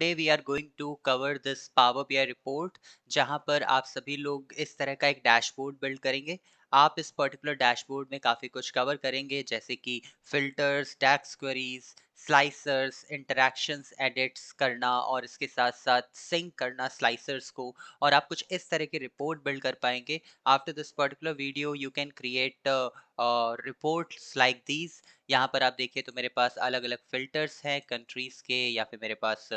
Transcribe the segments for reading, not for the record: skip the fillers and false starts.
today we are going to cover this Power BI report जहां पर आप सभी लोग इस तरह का एक डैशबोर्ड बिल्ड करेंगे। आप इस पर्टिकुलर डैशबोर्ड में काफ़ी कुछ कवर करेंगे जैसे कि फ़िल्टर्स, डैक्स क्वेरीज, स्लाइसर्स, इंटरैक्शंस एडिट्स करना और इसके साथ-साथ सिंक करना स्लाइसर्स को और आप कुछ इस तरह की रिपोर्ट बिल्ड कर पाएँगे। After this particular video you can create reports like these. यहाँ पर आप देखिए तो मेरे पास अलग-अलग फ़िल्टर्स हैं कंट्रीज़ के या फिर मेरे पास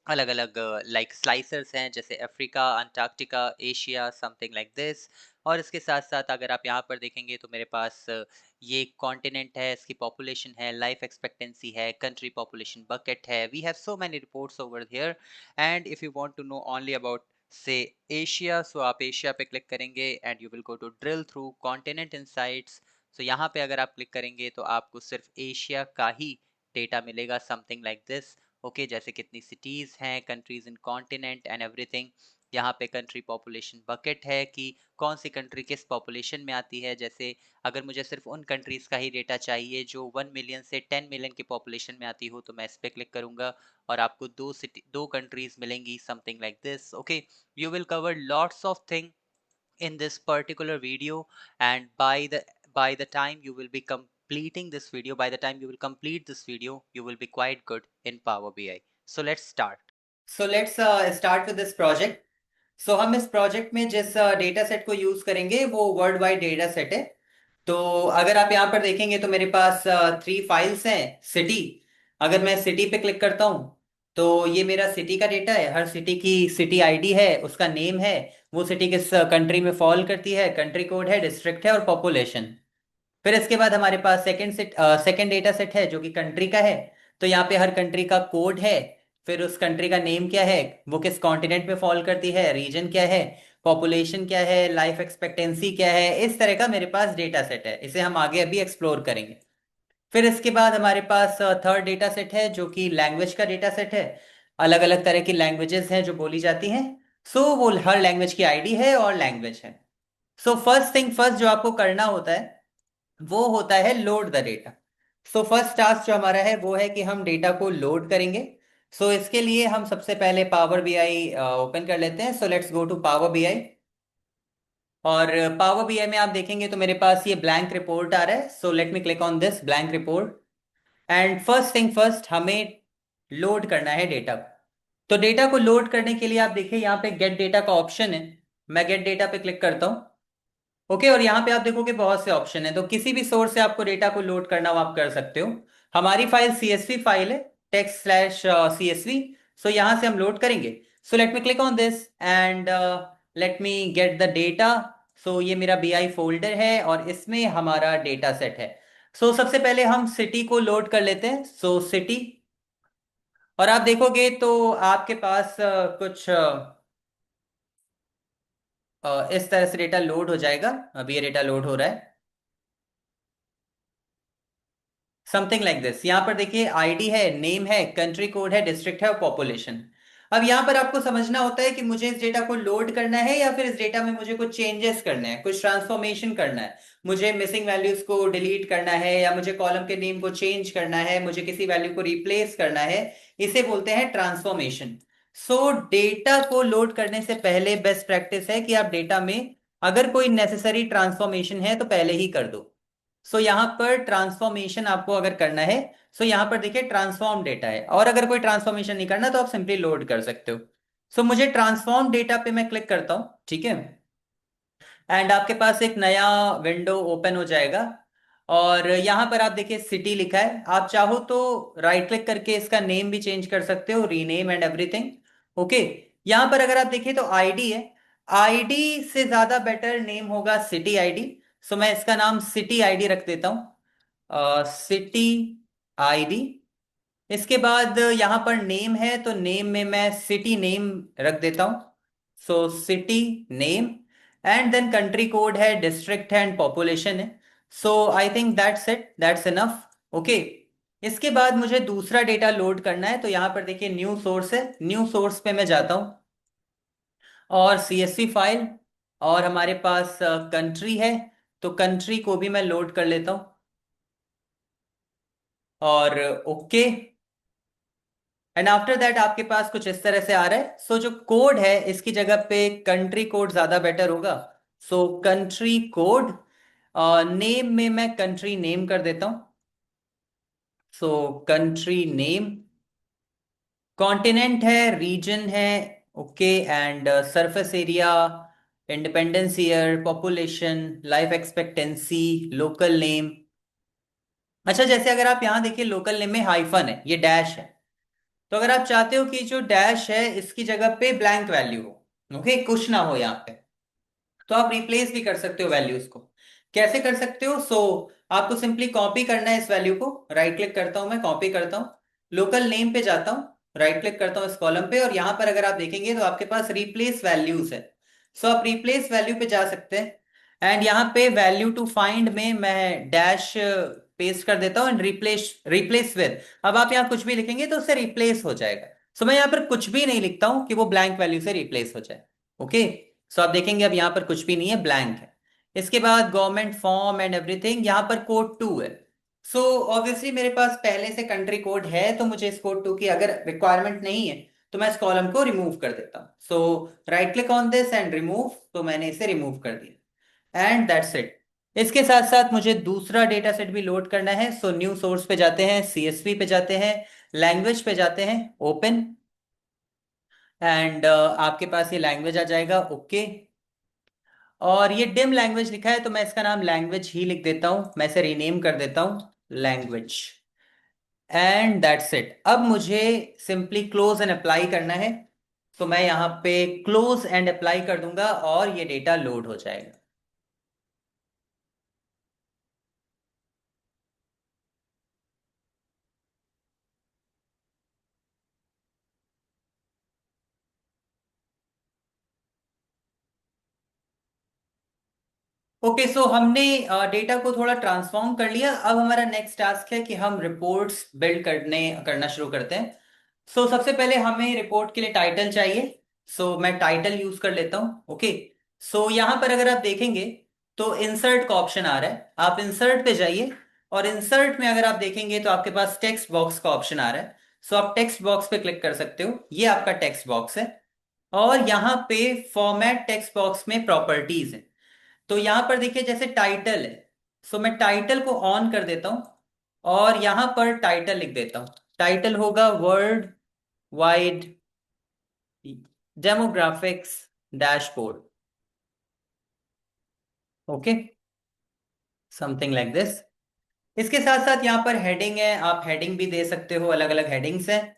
अलग-अलग लाइक स्लाइसर्स हैं जैसे Africa, Antarctica, Asia something like this. और इसके साथ-साथ अगर आप यहाँ पर देखेंगे तो मेरे पास ये कॉन्टिनेंट है, इसकी पॉपुलेशन है, लाइफ एक्सपेक्टेंसी है, कंट्री पॉपुलेशन बकेट है। We have so many reports over here and if you want to know only about say Asia so आप एशिया पे क्लिक करेंगे and you will go to drill through continent insights. So यहाँ पे अगर आप click करेंगे तो आपको सिर्फ एशिया का ही डेटा मिलेगा समथिंग लाइक दिस। ओके जैसे कितनी सिटीज़ हैं, countries in continent and everything. यहाँ पे कंट्री पॉपुलेशन बकेट है कि कौन सी कंट्री किस पॉपुलेशन में आती है। जैसे अगर मुझे सिर्फ उन कंट्रीज़ का ही डेटा चाहिए जो 1 मिलियन से 10 मिलियन की पॉपुलेशन में आती हो तो मैं इस पे क्लिक करूँगा और आपको 2 कंट्रीज़ मिलेंगी something like this. Okay, you will cover lots of thing in this particular video, and by the time you will be completing this video, by the time you will complete this video, you will be quite good in Power BI. So let's start. So let's start with this project. So हम इस project में जिस data set को use करेंगे वो world wide data set है। तो अगर आप यहाँ पर देखेंगे तो मेरे पास 3 फाइल्स हैं। सिटी, अगर मैं सिटी पे क्लिक करता हूँ तो ये मेरा सिटी का डेटा है। हर सिटी की सिटी आईडी है, उसका नेम है, वो सिटी किस कंट्री में फॉल करती है, कंट्री कोड है, डिस्ट्रिक्ट है और पॉपुलेशन। फिर इसके बाद हमारे पास सेकंड डेटा सेट है जो कि कंट्री का है। तो यहाँ पे हर कंट्री का कोड है, फिर उस कंट्री का नेम क्या है, वो किस कॉन्टिनेंट में फॉल करती है, रीजन क्या है, पॉपुलेशन क्या है, लाइफ एक्सपेक्टेंसी क्या है। इस तरह का मेरे पास डेटा सेट है, इसे हम आगे अभी एक्सप्लोर करेंगे। फिर इसके बाद हमारे पास थर्ड डेटा सेट है जो कि लैंग्वेज का डेटा सेट है। अलग अलग तरह की लैंग्वेजेस हैं जो बोली जाती हैं। सो वो हर लैंग्वेज की आईडी है और लैंग्वेज है। सो फर्स्ट थिंग फर्स्ट जो आपको करना होता है वो होता है load the data. So first task जो हमारा है वो है कि हम डेटा को लोड करेंगे। सो इसके लिए हम सबसे पहले पावर बीआई ओपन कर लेते हैं। So let's go to Power BI. और पावर बीआई में आप देखेंगे तो मेरे पास ये ब्लैंक रिपोर्ट आ रहा है। So let me click on this blank report. And first thing first हमें लोड करना है डेटा को। तो डेटा को लोड करने के लिए आप देखिए यहाँ पे गेट डेटा का ऑप्शन है। मैं गेट डेटा पे क्लिक करता हूँ। ओके, और यहाँ पे आप देखोगे बहुत से ऑप्शन है, तो किसी भी सोर्स से आपको डेटा को लोड करना हो आप कर सकते हो। हमारी फाइल सीएसवी फाइल है, टेक्स्ट स्लैश सीएसवी। सो यहाँ से हम लोड करेंगे। So let me click on this and let me get the data. So ये मेरा बीआई फोल्डर है और इसमें हमारा डेटा सेट है। सो सबसे पहले हम सिटी को लोड कर लेते हैं। सो सिटी, और आप देखोगे तो आपके पास कुछ इस तरह से डेटा लोड हो जाएगा। अभी ये डेटा लोड हो रहा है समथिंग लाइक दिस। यहाँ पर देखिए आईडी है, नेम है, कंट्री कोड है, डिस्ट्रिक्ट है और पॉपुलेशन। अब यहाँ पर आपको समझना होता है कि मुझे इस डेटा को लोड करना है या फिर इस डेटा में मुझे कुछ चेंजेस करने हैं, कुछ ट्रांसफॉर्मेशन करना है, मुझे मिसिंग वैल्यूज को डिलीट करना है या मुझे कॉलम के नेम को चेंज करना है, मुझे किसी वैल्यू को रिप्लेस करना है। इसे बोलते हैं ट्रांसफॉर्मेशन। सो डेटा को लोड करने से पहले बेस्ट प्रैक्टिस है कि आप डेटा में अगर कोई नेसेसरी ट्रांसफॉर्मेशन है तो पहले ही कर दो। सो यहाँ पर ट्रांसफॉर्मेशन आपको अगर करना है, सो यहाँ पर देखिए ट्रांसफॉर्म डेटा है, और अगर कोई ट्रांसफॉर्मेशन नहीं करना तो आप सिंपली लोड कर सकते हो। सो मुझे ट्रांसफॉर्म डेटा पे मैं क्लिक करता हूँ, ठीक है। एंड आपके पास एक नया विंडो ओपन हो जाएगा और यहाँ पर आप देखिए सिटी लिखा है। आप चाहो तो राइट क्लिक करके इसका नेम भी चेंज कर सकते हो, रीनेम एंड एवरीथिंग। ओके, यहाँ पर अगर आप देखिए तो आईडी है। आईडी से ज्यादा बेटर नेम होगा सिटी आईडी। सो मैं इसका नाम सिटी आईडी रख देता हूँ, सिटी आईडी। इसके बाद यहाँ पर नेम है तो नेम में मैं सिटी नेम रख देता हूँ। So city name. And then country code है, डिस्ट्रिक्ट है एंड पॉपुलेशन है। So I think that's it, that's enough. Okay, इसके बाद मुझे दूसरा डेटा लोड करना है। तो यहाँ पर देखिए न्यू सोर्स है, न्यू सोर्स पे मैं जाता हूँ और सीएसवी फाइल, और हमारे पास कंट्री है तो कंट्री को भी मैं लोड कर लेता हूँ और ओके। एंड आफ्टर दैट आपके पास कुछ इस तरह से आ रहा है। सो जो कोड है इसकी जगह पे कंट्री कोड ज्यादा बेटर होगा। सो कंट्री कोड, नेम में मैं कंट्री नेम कर देता हूं। सो कंट्री नेम, कॉन्टिनेंट है, रीजन है, okay, and surface area, independence year, population, life expectancy, local name. अच्छा, जैसे अगर आप यहां देखिए लोकल नेम में हाइफन है, ये डैश है। तो अगर आप चाहते हो कि जो डैश है इसकी जगह पे ब्लैंक वैल्यू हो, ओके, कुछ ना हो यहाँ पे, तो आप रिप्लेस भी कर सकते हो वैल्यूज को। कैसे कर सकते हो? आपको सिंपली कॉपी करना है इस वैल्यू को। राइट क्लिक करता हूं, मैं कॉपी करता हूं, लोकल नेम पे जाता हूं, राइट क्लिक करता हूं इस कॉलम पे, और यहां पर अगर आप देखेंगे तो आपके पास रिप्लेस वैल्यूज है। आप रिप्लेस वैल्यू पे जा सकते हैं, एंड यहाँ पे वैल्यू टू फाइंड में मैं डैश पेस्ट कर देता हूँ, एंड रिप्लेस रिप्लेस विद। अब आप यहाँ कुछ भी लिखेंगे तो उससे रिप्लेस हो जाएगा। मैं यहाँ पर कुछ भी नहीं लिखता हूँ कि वो ब्लैंक वैल्यू से रिप्लेस हो जाए। ओके, आप देखेंगे अब यहाँ पर कुछ भी नहीं है, ब्लैंक है। इसके बाद गवर्नमेंट फॉर्म एंड एवरीथिंग, यहाँ पर कोड 2 है। ऑब्वियसली मेरे पास पहले से कंट्री कोड है, तो मुझे इस कोड 2 की अगर रिक्वायरमेंट नहीं है तो मैं इस कॉलम को रिमूव कर देता हूँ। Right click on this and remove, तो मैंने इसे रिमूव कर दिया, एंड दैट्स इट। इसके साथ साथ मुझे दूसरा डेटा सेट भी लोड करना है। न्यू सोर्स पे जाते हैं, सीएसवी पे जाते हैं, लैंग्वेज पे जाते हैं, ओपन, एंड आपके पास ये लैंग्वेज आ जाएगा, ओके। और ये डिम लैंग्वेज लिखा है तो मैं इसका नाम लैंग्वेज ही लिख देता हूं, मैं इसे रीनेम कर देता हूं लैंग्वेज, एंड दैट्स इट। अब मुझे सिंपली क्लोज एंड अप्लाई करना है। मैं यहां पे क्लोज एंड अप्लाई कर दूंगा और ये डेटा लोड हो जाएगा। ओके, हमने डेटा को थोड़ा ट्रांसफॉर्म कर लिया। अब हमारा नेक्स्ट टास्क है कि हम रिपोर्ट्स बिल्ड करना शुरू करते हैं। सबसे पहले हमें रिपोर्ट के लिए टाइटल चाहिए। मैं टाइटल यूज कर लेता हूँ, ओके। यहां पर अगर आप देखेंगे तो इंसर्ट का ऑप्शन आ रहा है, आप इंसर्ट पे जाइए, और इंसर्ट में अगर आप देखेंगे तो आपके पास टेक्स्ट बॉक्स का ऑप्शन आ रहा है। आप टेक्स्ट बॉक्स पे क्लिक कर सकते हो, ये आपका टेक्स्ट बॉक्स है। और यहाँ पे फॉर्मेट टेक्स्ट बॉक्स में प्रॉपर्टीज है। तो यहां पर देखिए जैसे टाइटल है, मैं टाइटल को ऑन कर देता हूं, और यहां पर टाइटल लिख देता हूं। टाइटल होगा world wide demographics dashboard, okay, something like this. इसके साथ साथ यहाँ पर हेडिंग है, आप हेडिंग भी दे सकते हो, अलग अलग हेडिंग्स हैं।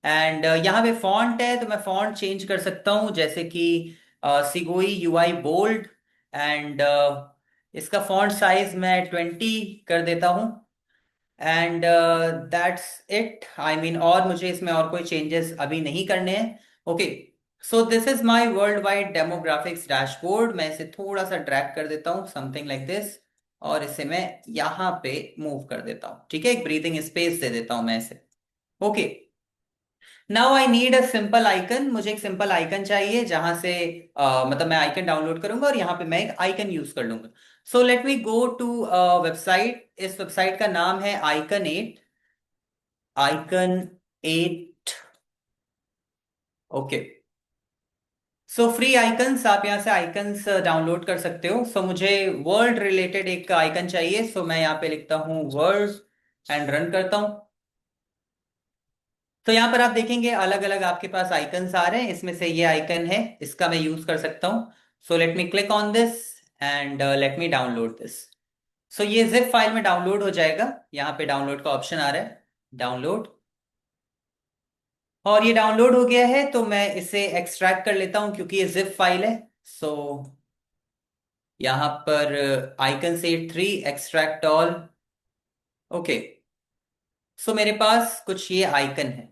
एंड यहाँ पे फॉन्ट है तो मैं फॉन्ट चेंज कर सकता हूँ, जैसे कि सिगोई यूआई बोल्ड, एंड इसका फॉन्ट साइज मैं 20 कर देता हूँ, and that's it. I mean, और मुझे इसमें और कोई चेंजेस अभी नहीं करने हैं, okay. This is my world wide demographics dashboard. मैं इसे थोड़ा सा ड्रैग कर देता हूँ, समथिंग लाइक दिस, और इसे मैं यहाँ पे मूव कर देता हूँ, ठीक है, एक ब्रीथिंग स्पेस दे देता हूँ मैं इसे, okay. Now I need a simple icon, मुझे एक सिंपल आइकन चाहिए जहां से मतलब मैं आइकन डाउनलोड करूंगा और यहाँ पे मैं एक आइकन यूज कर लूंगा। Let me go to website, इस वेबसाइट का नाम है icon 8, icon 8, okay. Free icons, आप यहाँ से आइकन्स डाउनलोड कर सकते हो। मुझे वर्ल्ड रिलेटेड एक आइकन चाहिए, मैं यहाँ पे लिखता हूँ वर्ल्ड, एंड रन करता हूँ। यहाँ पर आप देखेंगे अलग अलग आपके पास आइकन्स आ रहे हैं, इसमें से ये आइकन है, इसका मैं यूज कर सकता हूँ। Late me click on this and let me download this. ये जिप फाइल में डाउनलोड हो जाएगा, यहाँ पे डाउनलोड का ऑप्शन आ रहा है, डाउनलोड, और ये डाउनलोड हो गया है। तो मैं इसे एक्सट्रैक्ट कर लेता हूँ क्योंकि ये जिप फाइल है। सो यहाँ पर आइकन 3 एक्सट्रैक्ट ऑल, ओके। मेरे पास कुछ ये आइकन है।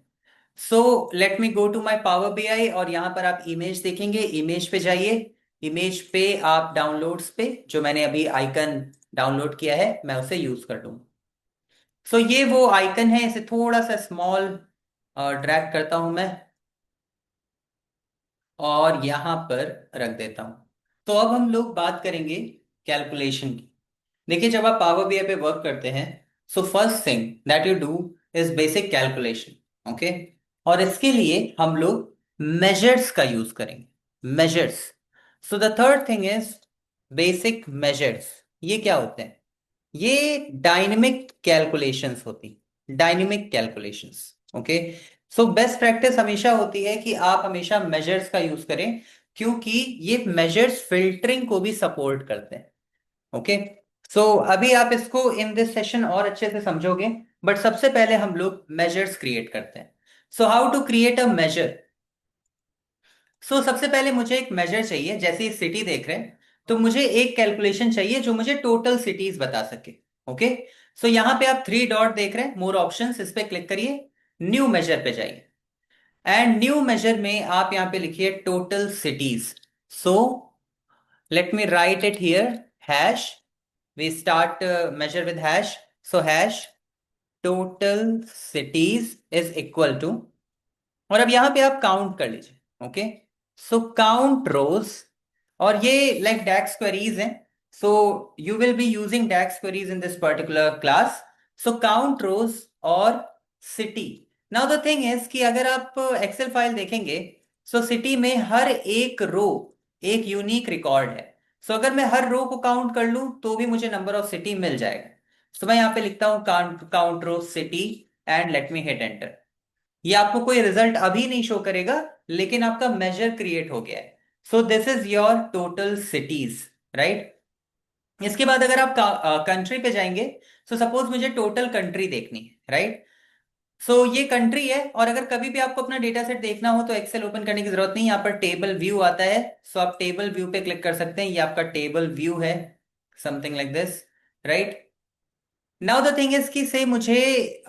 Let me go to my Power BI, और यहां पर आप इमेज देखेंगे, इमेज पे जाइए, इमेज पे आप डाउनलोड्स पे जो मैंने अभी आइकन डाउनलोड किया है मैं उसे यूज कर लूंगा। ये वो आइकन है, इसे थोड़ा सा स्मॉल ड्रैग करता हूं मैं, और यहां पर रख देता हूं। अब हम लोग बात करेंगे कैलकुलेशन की। देखिए, जब आप पावर बीआई पे वर्क करते हैं, first thing that you do is basic calculation, okay. और इसके लिए हम लोग मेजर्स का यूज करेंगे। Measures. So the third thing is basic measures. ये क्या होते हैं? ये डायनेमिक कैलकुलेशंस होती, dynamic calculations. Okay. So best practice हमेशा होती है कि आप हमेशा मेजर्स का यूज करें, क्योंकि ये मेजर्स फिल्टरिंग को भी सपोर्ट करते हैं। ओके। सो अभी आप इसको इन दिस सेशन और अच्छे से समझोगे, बट सबसे पहले हम लोग मेजर्स क्रिएट करते हैं। So how to create a measure? सबसे पहले मुझे एक मेजर चाहिए। जैसे ये सिटी देख रहे हैं, तो मुझे एक कैलकुलेशन चाहिए जो मुझे टोटल सिटीज बता सके। ओके। यहां पे आप थ्री डॉट देख रहे हैं, मोर ऑप्शंस, इस पे क्लिक करिए, न्यू मेजर पे जाइए, एंड न्यू मेजर में आप यहां पे लिखिए total cities. So let me write it here. Hash. We start measure with hash. So hash total cities is equal to, और अब यहां पे आप काउंट कर लीजिए। ओके। काउंट रोज, और ये लाइक डैक्स क्वेरीज हैं, so you will be using DAX queries in this particular class. Count rows और city. Now the thing is कि अगर आप एक्सेल फाइल देखेंगे, सिटी में हर एक रो एक यूनिक रिकॉर्ड है। अगर मैं हर रो को काउंट कर लूं तो भी मुझे नंबर ऑफ सिटी मिल जाएगा। मैं यहां पे लिखता हूं count count row city, and let me hit enter. ये आपको कोई रिजल्ट अभी नहीं शो करेगा, लेकिन आपका मेजर क्रिएट हो गया है। This is your total cities, right. इसके बाद अगर आप कंट्री पे जाएंगे, सपोज मुझे टोटल कंट्री देखनी है, राइट। ये कंट्री है, और अगर कभी भी आपको अपना डेटा सेट देखना हो तो एक्सेल ओपन करने की जरूरत नहीं, यहाँ पर टेबल व्यू आता है। आप टेबल व्यू पे क्लिक कर सकते हैं, ये आपका टेबल व्यू है, something like this, right. Now the thing is कि से मुझे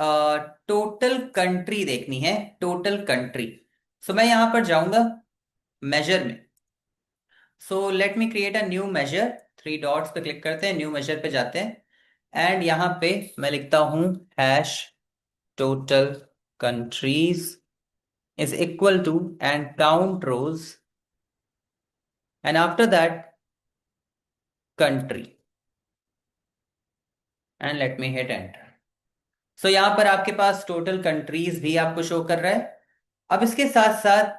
टोटल कंट्री देखनी है, टोटल कंट्री। मैं यहां पर जाऊंगा मेजर में। Let me create a new measure. Three dots पे क्लिक करते हैं, न्यू मेजर पे जाते हैं, एंड यहां पे मैं लिखता हूं hash total countries is equal to, and count rows, and after that country, and let me hit enter. यहां पर आपके पास टोटल कंट्रीज भी आपको शो कर रहा है। अब इसके साथ साथ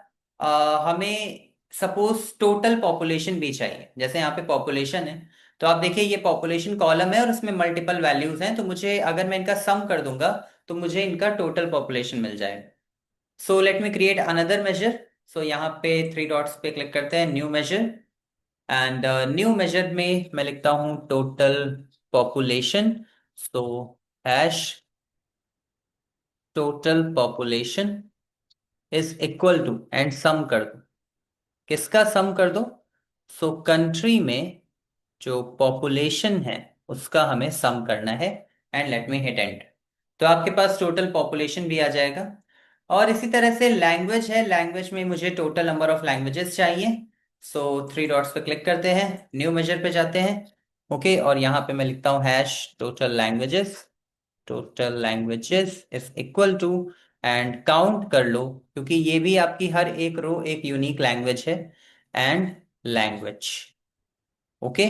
हमें सपोज टोटल पॉपुलेशन भी चाहिए। जैसे यहाँ पे पॉपुलेशन है, तो आप देखिए ये पॉपुलेशन कॉलम है और इसमें मल्टीपल वैल्यूज हैं, तो मुझे अगर मैं इनका सम कर दूंगा तो मुझे इनका टोटल पॉपुलेशन मिल जाएगा। Let me create another measure. यहाँ पे थ्री डॉट्स पे क्लिक करते हैं, new measure, and new measure में मैं लिखता हूं total population. So hash total population is equal to, and sum कर दो। किसका सम कर दो? कंट्री में जो पॉपुलेशन है उसका हमें सम करना है, and let me hit enter. तो आपके पास टोटल पॉपुलेशन भी आ जाएगा। और इसी तरह से लैंग्वेज है, लैंग्वेज में मुझे टोटल नंबर ऑफ लैंग्वेजेस चाहिए। थ्री डॉट्स पे क्लिक करते हैं, न्यू मेजर पे जाते हैं, ओके, और यहाँ पे मैं लिखता हूँ hash total languages. Total languages is equal to, and count कर लो, क्योंकि ये भी आपकी हर एक रो एक यूनिक लैंग्वेज है, and language, okay,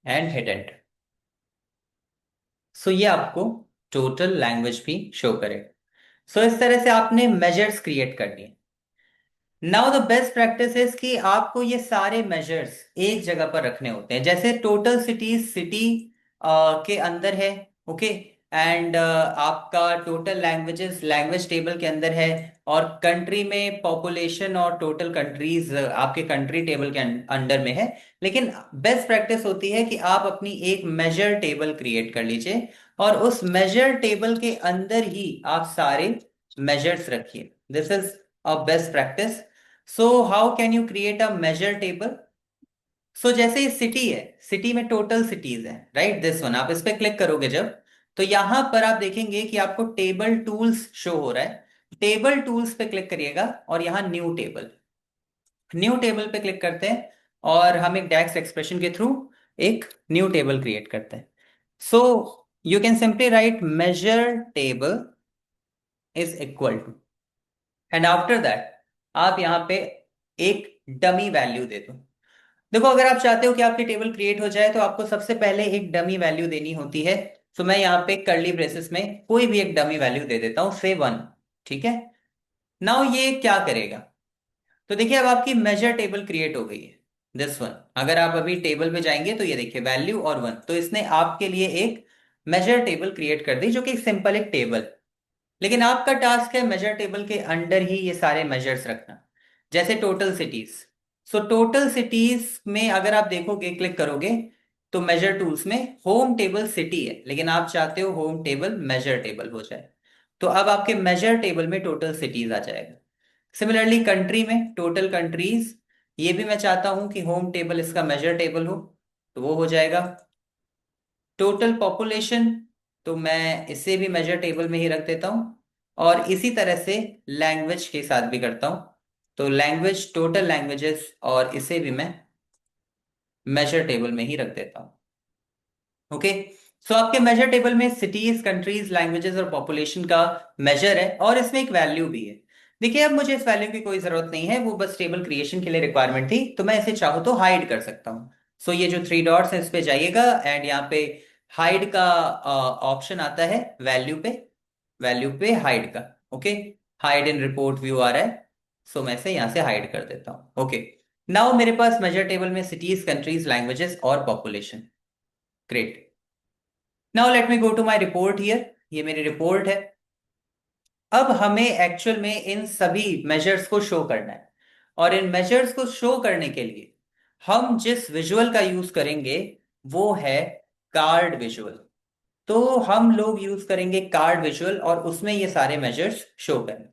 and hit enter. ये आपको टोटल लैंग्वेज भी शो करेगा। इस तरह से आपने मेजर्स क्रिएट कर दिए। Now the best practice is कि आपको ये सारे मेजर्स एक जगह पर रखने होते हैं। जैसे टोटल सिटीज सिटी के अंदर है, ओके, एंड आपका टोटल लैंग्वेजेस लैंग्वेज टेबल के अंदर है, और कंट्री में पॉपुलेशन और टोटल कंट्रीज आपके कंट्री टेबल के अंडर में है। लेकिन बेस्ट प्रैक्टिस होती है कि आप अपनी एक मेजर टेबल क्रिएट कर लीजिए, और उस मेजर टेबल के अंदर ही आप सारे मेजर्स रखिए। This is a best practice. How can you create a measure table? जैसे ये सिटी है, सिटी में टोटल सिटीज है, राइट, दिस वन। आप इस पे क्लिक करोगे जब, तो यहां पर आप देखेंगे कि आपको टेबल टूल्स शो हो रहा है। टेबल टूल्स पे क्लिक करिएगा, और यहां न्यू टेबल, न्यू टेबल पे क्लिक करते हैं, और हम एक डैक्स एक्सप्रेशन के थ्रू एक न्यू टेबल क्रिएट करते हैं। So you can simply write measure table is equal to, and after that आप यहां पे एक डमी वैल्यू दे दो। देखो, अगर आप चाहते हो कि आपकी टेबल क्रिएट हो जाए, तो आपको सबसे पहले एक डमी वैल्यू देनी होती है। मैं यहाँ पे कर्ली ब्रेसेस में कोई भी एक डमी वैल्यू दे देता हूँ, से वन, ठीक है। नाउ ये क्या करेगा? तो देखिए अब आपकी मेजर टेबल क्रिएट हो गई है, दिस वन। अगर आप अभी टेबल पे जाएंगे तो ये देखिए वैल्यू और वन, तो इसने आपके लिए एक मेजर टेबल क्रिएट कर दी, जो कि सिंपल एक टेबल। लेकिन आपका टास्क है मेजर टेबल के अंडर ही ये सारे मेजर्स रखना। जैसे total cities. So total cities में अगर आप देखोगे, क्लिक करोगे, तो मेजर टूल्स में होम टेबल सिटी है, लेकिन आप चाहते हो होम टेबल मेजर टेबल हो जाए। तो अब आपके मेजर टेबल में टोटल सिटीज आ जाएगा। सिमिलरली कंट्री में टोटल कंट्रीज, ये भी मैं चाहता हूं कि होम टेबल इसका मेजर टेबल हो, तो वो हो जाएगा। टोटल पॉपुलेशन, तो मैं इसे भी मेजर टेबल में ही रख देता हूं। और इसी तरह से लैंग्वेज के साथ भी करता हूं, तो लैंग्वेज टोटल लैंग्वेजेस, और इसे भी मैं मेजर टेबल में ही रख देता हूं। ओके। सो आपके मेजर टेबल में सिटीज, कंट्रीज, लैंग्वेजेस और पॉपुलेशन का मेजर है, और इसमें एक वैल्यू भी है। देखिए अब मुझे इस वैल्यू की कोई जरूरत नहीं है, वो बस टेबल क्रिएशन के लिए रिक्वायरमेंट थी, तो मैं इसे चाहूँ तो हाइड कर सकता हूँ। सो ये जो थ्री डॉट्स है इस पे जाइएगा, एंड यहाँ पे हाइड का ऑप्शन आता है वैल्यू पे। वैल्यू पे हाइड का, okay. Hide in report view आ रहा है, सो मैं इसे यहाँ से हाइड कर देता हूँ। ओके। नाउ मेरे पास मेजर टेबल में सिटीज, कंट्रीज, लैंग्वेजेस और population. Great. Now let me go to my report here. ये मेरी रिपोर्ट है। अब हमें एक्चुअल में इन सभी मेजर्स को शो करना है, और इन मेजर्स को शो करने के लिए हम जिस विजुअल का यूज करेंगे वो है कार्ड विजुअल। तो हम लोग यूज करेंगे कार्ड विजुअल, और उसमें ये सारे मेजर्स शो करें।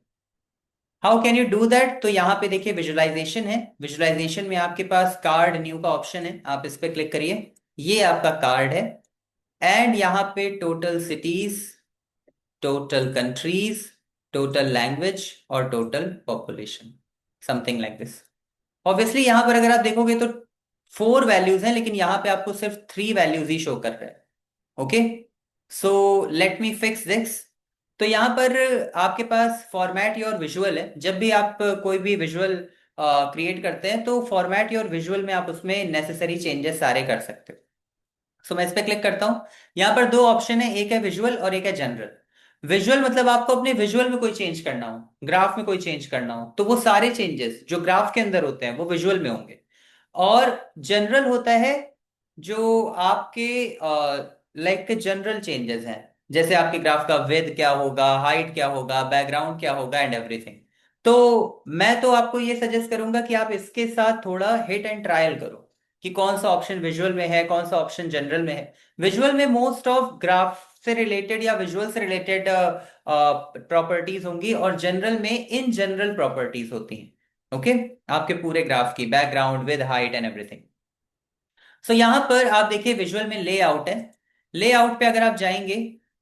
How can you do that? तो यहां पे देखिए विजुअलाइजेशन है। विजुअलाइजेशन में आपके पास कार्ड न्यू का ऑप्शन है, आप इस पे क्लिक करिए। ये आपका कार्ड है। एंड यहाँ पे total cities, total countries, total language और total population, something like this. Obviously यहां पर अगर आप देखोगे तो फोर वैल्यूज हैं, लेकिन यहां पे आपको सिर्फ थ्री वैल्यूज ही शो कर रहे हैं। Okay. So let me fix this. तो यहां पर आपके पास फॉर्मेट योर विजुअल है। जब भी आप कोई भी विजुअल क्रिएट करते हैं, तो फॉर्मेट योर विजुअल में आप उसमें नेसेसरी चेंजेस सारे कर सकते हो। सो मैं इस पे क्लिक करता हूं। यहां पर दो ऑप्शन है, एक है विजुअल और एक है जनरल। विजुअल मतलब आपको अपने विजुअल में कोई चेंज करना हो, ग्राफ में कोई चेंज करना हो, तो वो सारे चेंजेस जो ग्राफ के अंदर होते हैं वो विजुअल में होंगे। और जनरल होता है जो आपके लाइक जनरल चेंजेस हैं, जैसे आपके ग्राफ का विड्थ क्या होगा, हाइट क्या होगा, बैकग्राउंड क्या होगा, एंड एवरीथिंग। तो मैं तो आपको ये सजेस्ट करूंगा कि आप इसके साथ थोड़ा हिट एंड ट्रायल करो, कि कौन सा ऑप्शन विजुअल में है, कौन सा ऑप्शन जनरल में है। विजुअल में मोस्ट ऑफ ग्राफ से रिलेटेड या विजुअल से रिलेटेड प्रॉपर्टीज होंगी, और जनरल में इन जनरल प्रॉपर्टीज होती हैं। ओके। आपके पूरे ग्राफ की background with height and everything. So यहां पर आप देखिए विजुअल में लेआउट है। लेआउट पे अगर आप जाएंगे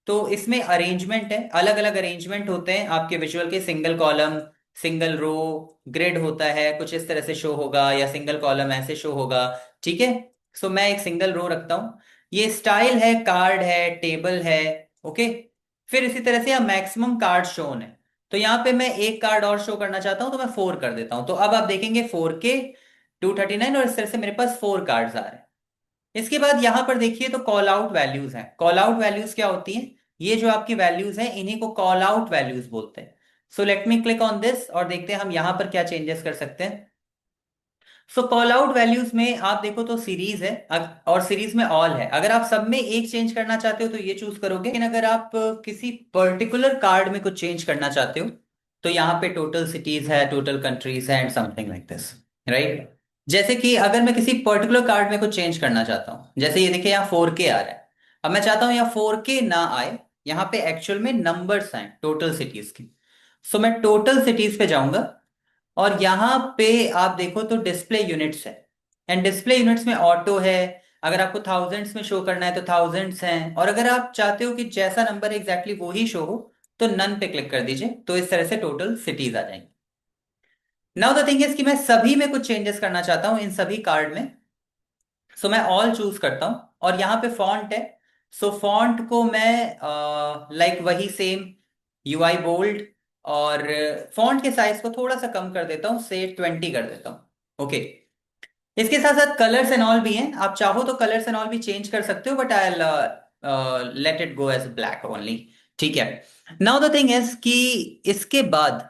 तो इसमें अरेंजमेंट है, अलग अलग अरेंजमेंट होते हैं आपके विजुअल के। Single column, single row, grid होता है, कुछ इस तरह से शो होगा, या सिंगल कॉलम ऐसे शो होगा। ठीक है। सो मैं एक सिंगल रो रखता हूं। ये स्टाइल है, कार्ड है, टेबल है। ओके। फिर इसी तरह से यहाँ मैक्सिमम कार्ड शोन है। तो यहाँ पे मैं एक कार्ड और शो करना चाहता हूं, तो मैं फोर कर देता हूं। तो अब आप देखेंगे 4K 239, और इस तरह से मेरे पास फोर कार्ड्स आ रहे हैं। इसके बाद यहां पर देखिए तो कॉल आउट वैल्यूज हैं। कॉल आउट वैल्यूज क्या होती हैं? ये जो आपकी वैल्यूज हैं इन्हीं को कॉल आउट वैल्यूज बोलते हैं। So let me click on this, और देखते हैं हम यहां पर क्या चेंजेस कर सकते हैं। सो कॉल आउट वैल्यूज में आप देखो तो सीरीज है, और सीरीज में ऑल है। अगर आप सब में एक चेंज करना चाहते हो तो ये चूज करोगे, लेकिन अगर आप किसी पर्टिकुलर कार्ड में कुछ चेंज करना चाहते हो, तो यहाँ पे टोटल सिटीज है, टोटल कंट्रीज है, and something like this. Right. जैसे कि अगर मैं किसी पर्टिकुलर कार्ड में कुछ चेंज करना चाहता हूँ, जैसे ये देखिए यहाँ 4K आ रहा है। अब मैं चाहता हूँ यहाँ 4K ना आए, यहाँ पे एक्चुअल में नंबर्स आए टोटल सिटीज की। सो मैं टोटल सिटीज पे जाऊंगा, और यहां पे आप देखो तो डिस्प्ले यूनिट्स है। एंड डिस्प्ले यूनिट्स में ऑटो है। अगर आपको थाउजेंड्स में शो करना है तो थाउजेंड्स हैं, और अगर आप चाहते हो कि जैसा नंबर एग्जैक्टली वो ही शो हो, तो नन पे क्लिक कर दीजिए, तो इस तरह से टोटल सिटीज आ जाएंगी। नाउ द थिंग इज कि मैं सभी में कुछ चेंजेस करना चाहता हूं, इन सभी कार्ड में। सो मैं ऑल चूज करता हूं, और यहां पे फॉन्ट है। सो फॉन्ट को मैं लाइक वही सेम UI बोल्ड, और फॉन्ट के साइज को थोड़ा सा कम कर देता हूं, से 20 कर देता हूं। ओके। इसके साथ साथ कलर्स एंड ऑल भी हैं, आप चाहो तो कलर्स एंड ऑल भी चेंज कर सकते हो, but I let it go as black only. ठीक है। नाउ द थिंग इज कि इसके बाद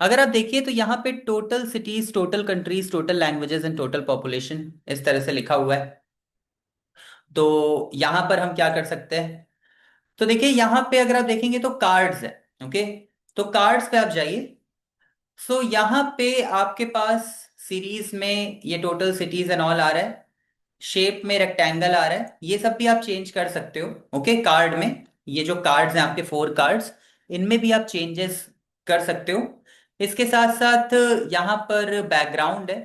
अगर आप देखिए तो यहाँ पे total cities, total countries, total languages and total population इस तरह से लिखा हुआ है। तो यहाँ पर हम क्या कर सकते हैं? तो देखिए यहाँ पे अगर आप देखेंगे तो कार्ड्स है। ओके, तो कार्ड्स पे आप जाइए। सो यहाँ पे आपके पास सीरीज में ये टोटल सिटीज एंड ऑल आ रहा है, शेप में रेक्टेंगल आ रहा है, ये सब भी आप चेंज कर सकते हो। ओके, कार्ड में ये जो कार्ड्स हैं आपके 4 कार्ड्स, इनमें भी आप चेंजेस कर सकते हो। इसके साथ साथ यहाँ पर बैकग्राउंड है।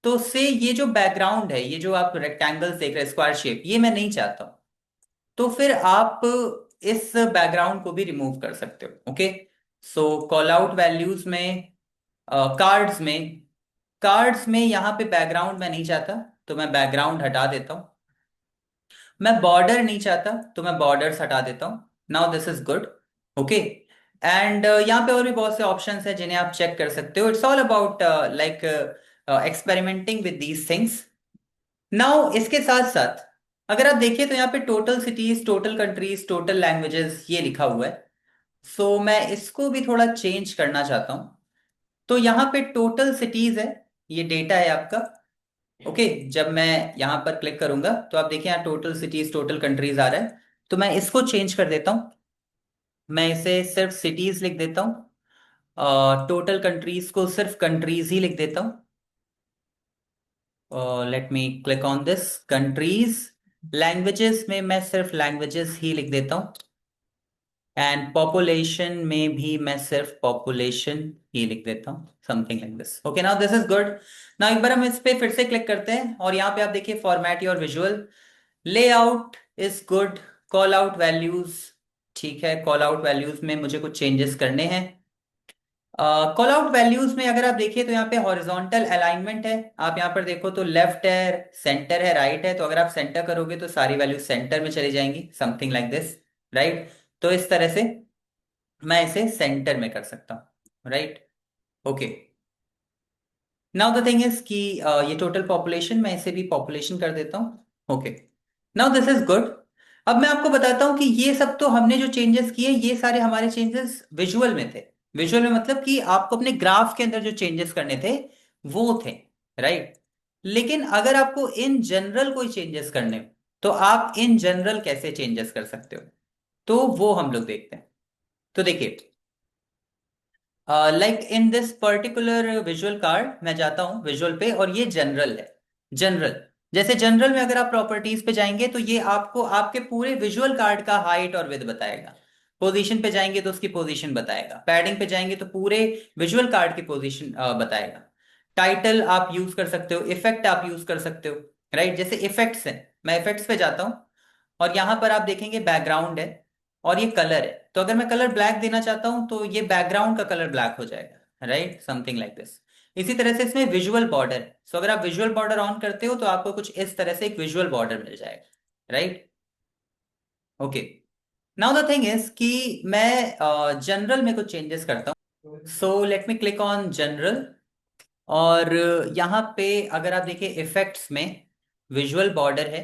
तो से ये जो बैकग्राउंड है, ये जो आप रेक्टेंगल्स देख रहे हैं, स्क्वायर शेप, ये मैं नहीं चाहता हूं। तो फिर आप इस बैकग्राउंड को भी रिमूव कर सकते हो। ओके, सो कॉल आउट वैल्यूज में, कार्ड्स में, कार्ड्स में यहाँ पे बैकग्राउंड मैं नहीं चाहता, तो मैं बैकग्राउंड हटा देता हूं। मैं बॉर्डर नहीं चाहता, तो मैं बॉर्डर्स हटा देता हूं। Now this is good. Okay, and यहाँ पे और भी बहुत से ऑप्शंस हैं जिन्हें आप चेक कर सकते हो। It's all about like experimenting with these things. Now इसके साथ साथ अगर आप देखिए तो यहाँ पे total cities, total countries, total languages ये लिखा हुआ है। सो मैं इसको भी थोड़ा चेंज करना चाहता हूँ। तो यहाँ पे टोटल सिटीज है, ये डेटा है आपका। ओके, जब मैं यहाँ पर क्लिक करूंगा तो आप देखिए यहाँ टोटल सिटीज, टोटल कंट्रीज आ रहा है। तो मैं इसको चेंज कर देता हूँ। मैं इसे सिर्फ सिटीज लिख देता हूँ, टोटल कंट्रीज को सिर्फ कंट्रीज ही लिख देता हूँ। Late me click on this countries. Languages में मैं सिर्फ लैंग्वेजेस ही लिख देता हूँ। एंड पॉपुलेशन में भी मैं सिर्फ पॉपुलेशन ही लिख देता हूँ, something like this. Okay, now this is good. Now एक बार हम इस पे फिर से क्लिक करते हैं और यहाँ पे आप देखिए format your visual, layout is good, call out values, ठीक है, कॉल आउट वैल्यूज में मुझे कुछ चेंजेस करने हैं। कॉल आउट वैल्यूज में अगर आप देखिए तो यहाँ पे हॉरिजॉन्टल अलाइनमेंट है। आप यहाँ पर देखो तो लेफ्ट है, सेंटर है, राइट है। तो अगर आप सेंटर करोगे तो सारी वैल्यूज सेंटर में चली जाएंगी, समथिंग लाइक दिस, राइट। तो इस तरह से मैं इसे सेंटर में कर सकता हूँ, right. Okay, now the thing is कि ये टोटल पॉपुलेशन, मैं इसे भी पॉपुलेशन कर देता हूँ। Okay, now this is good. अब मैं आपको बताता हूँ कि ये सब तो हमने जो चेंजेस किए, ये सारे हमारे चेंजेस विजुअल में थे। विजुअल में मतलब कि आपको अपने ग्राफ के अंदर जो चेंजेस करने थे वो थे, राइट। लेकिन अगर आपको इन जनरल कोई चेंजेस करने हो तो आप इन जनरल कैसे चेंजेस कर सकते हो, तो वो हम लोग देखते हैं। तो देखिए, like in this particular visual card मैं जाता हूं विजुअल पे और ये जनरल है। जनरल, जैसे जनरल में अगर आप प्रॉपर्टीज पे जाएंगे तो ये आपको आपके पूरे विजुअल कार्ड का हाइट और विड्थ बताएगा। पोजीशन पे जाएंगे तो उसकी पोजीशन बताएगा। पैडिंग पे जाएंगे तो पूरे विजुअल कार्ड की पोजीशन बताएगा। टाइटल आप यूज कर सकते हो, इफेक्ट आप यूज कर सकते हो, राइट। जैसे इफेक्ट्स है, मैं इफेक्ट्स पे जाता हूं और यहां पर आप देखेंगे बैकग्राउंड है और ये कलर है। तो अगर मैं कलर ब्लैक देना चाहता हूं तो ये बैकग्राउंड का कलर ब्लैक हो जाएगा, राइट, समथिंग लाइक दिस। इसी तरह से इसमें विजुअल बॉर्डर है। सो अगर आप विजुअल बॉर्डर ऑन करते हो तो आपको कुछ इस तरह से एक विजुअल बॉर्डर मिल जाएगा, right. Okay, now the thing is कि मैं जनरल में कुछ चेंजेस करता हूँ। So let me click on general और यहाँ पे अगर आप देखिए इफेक्ट्स में विजुअल बॉर्डर है।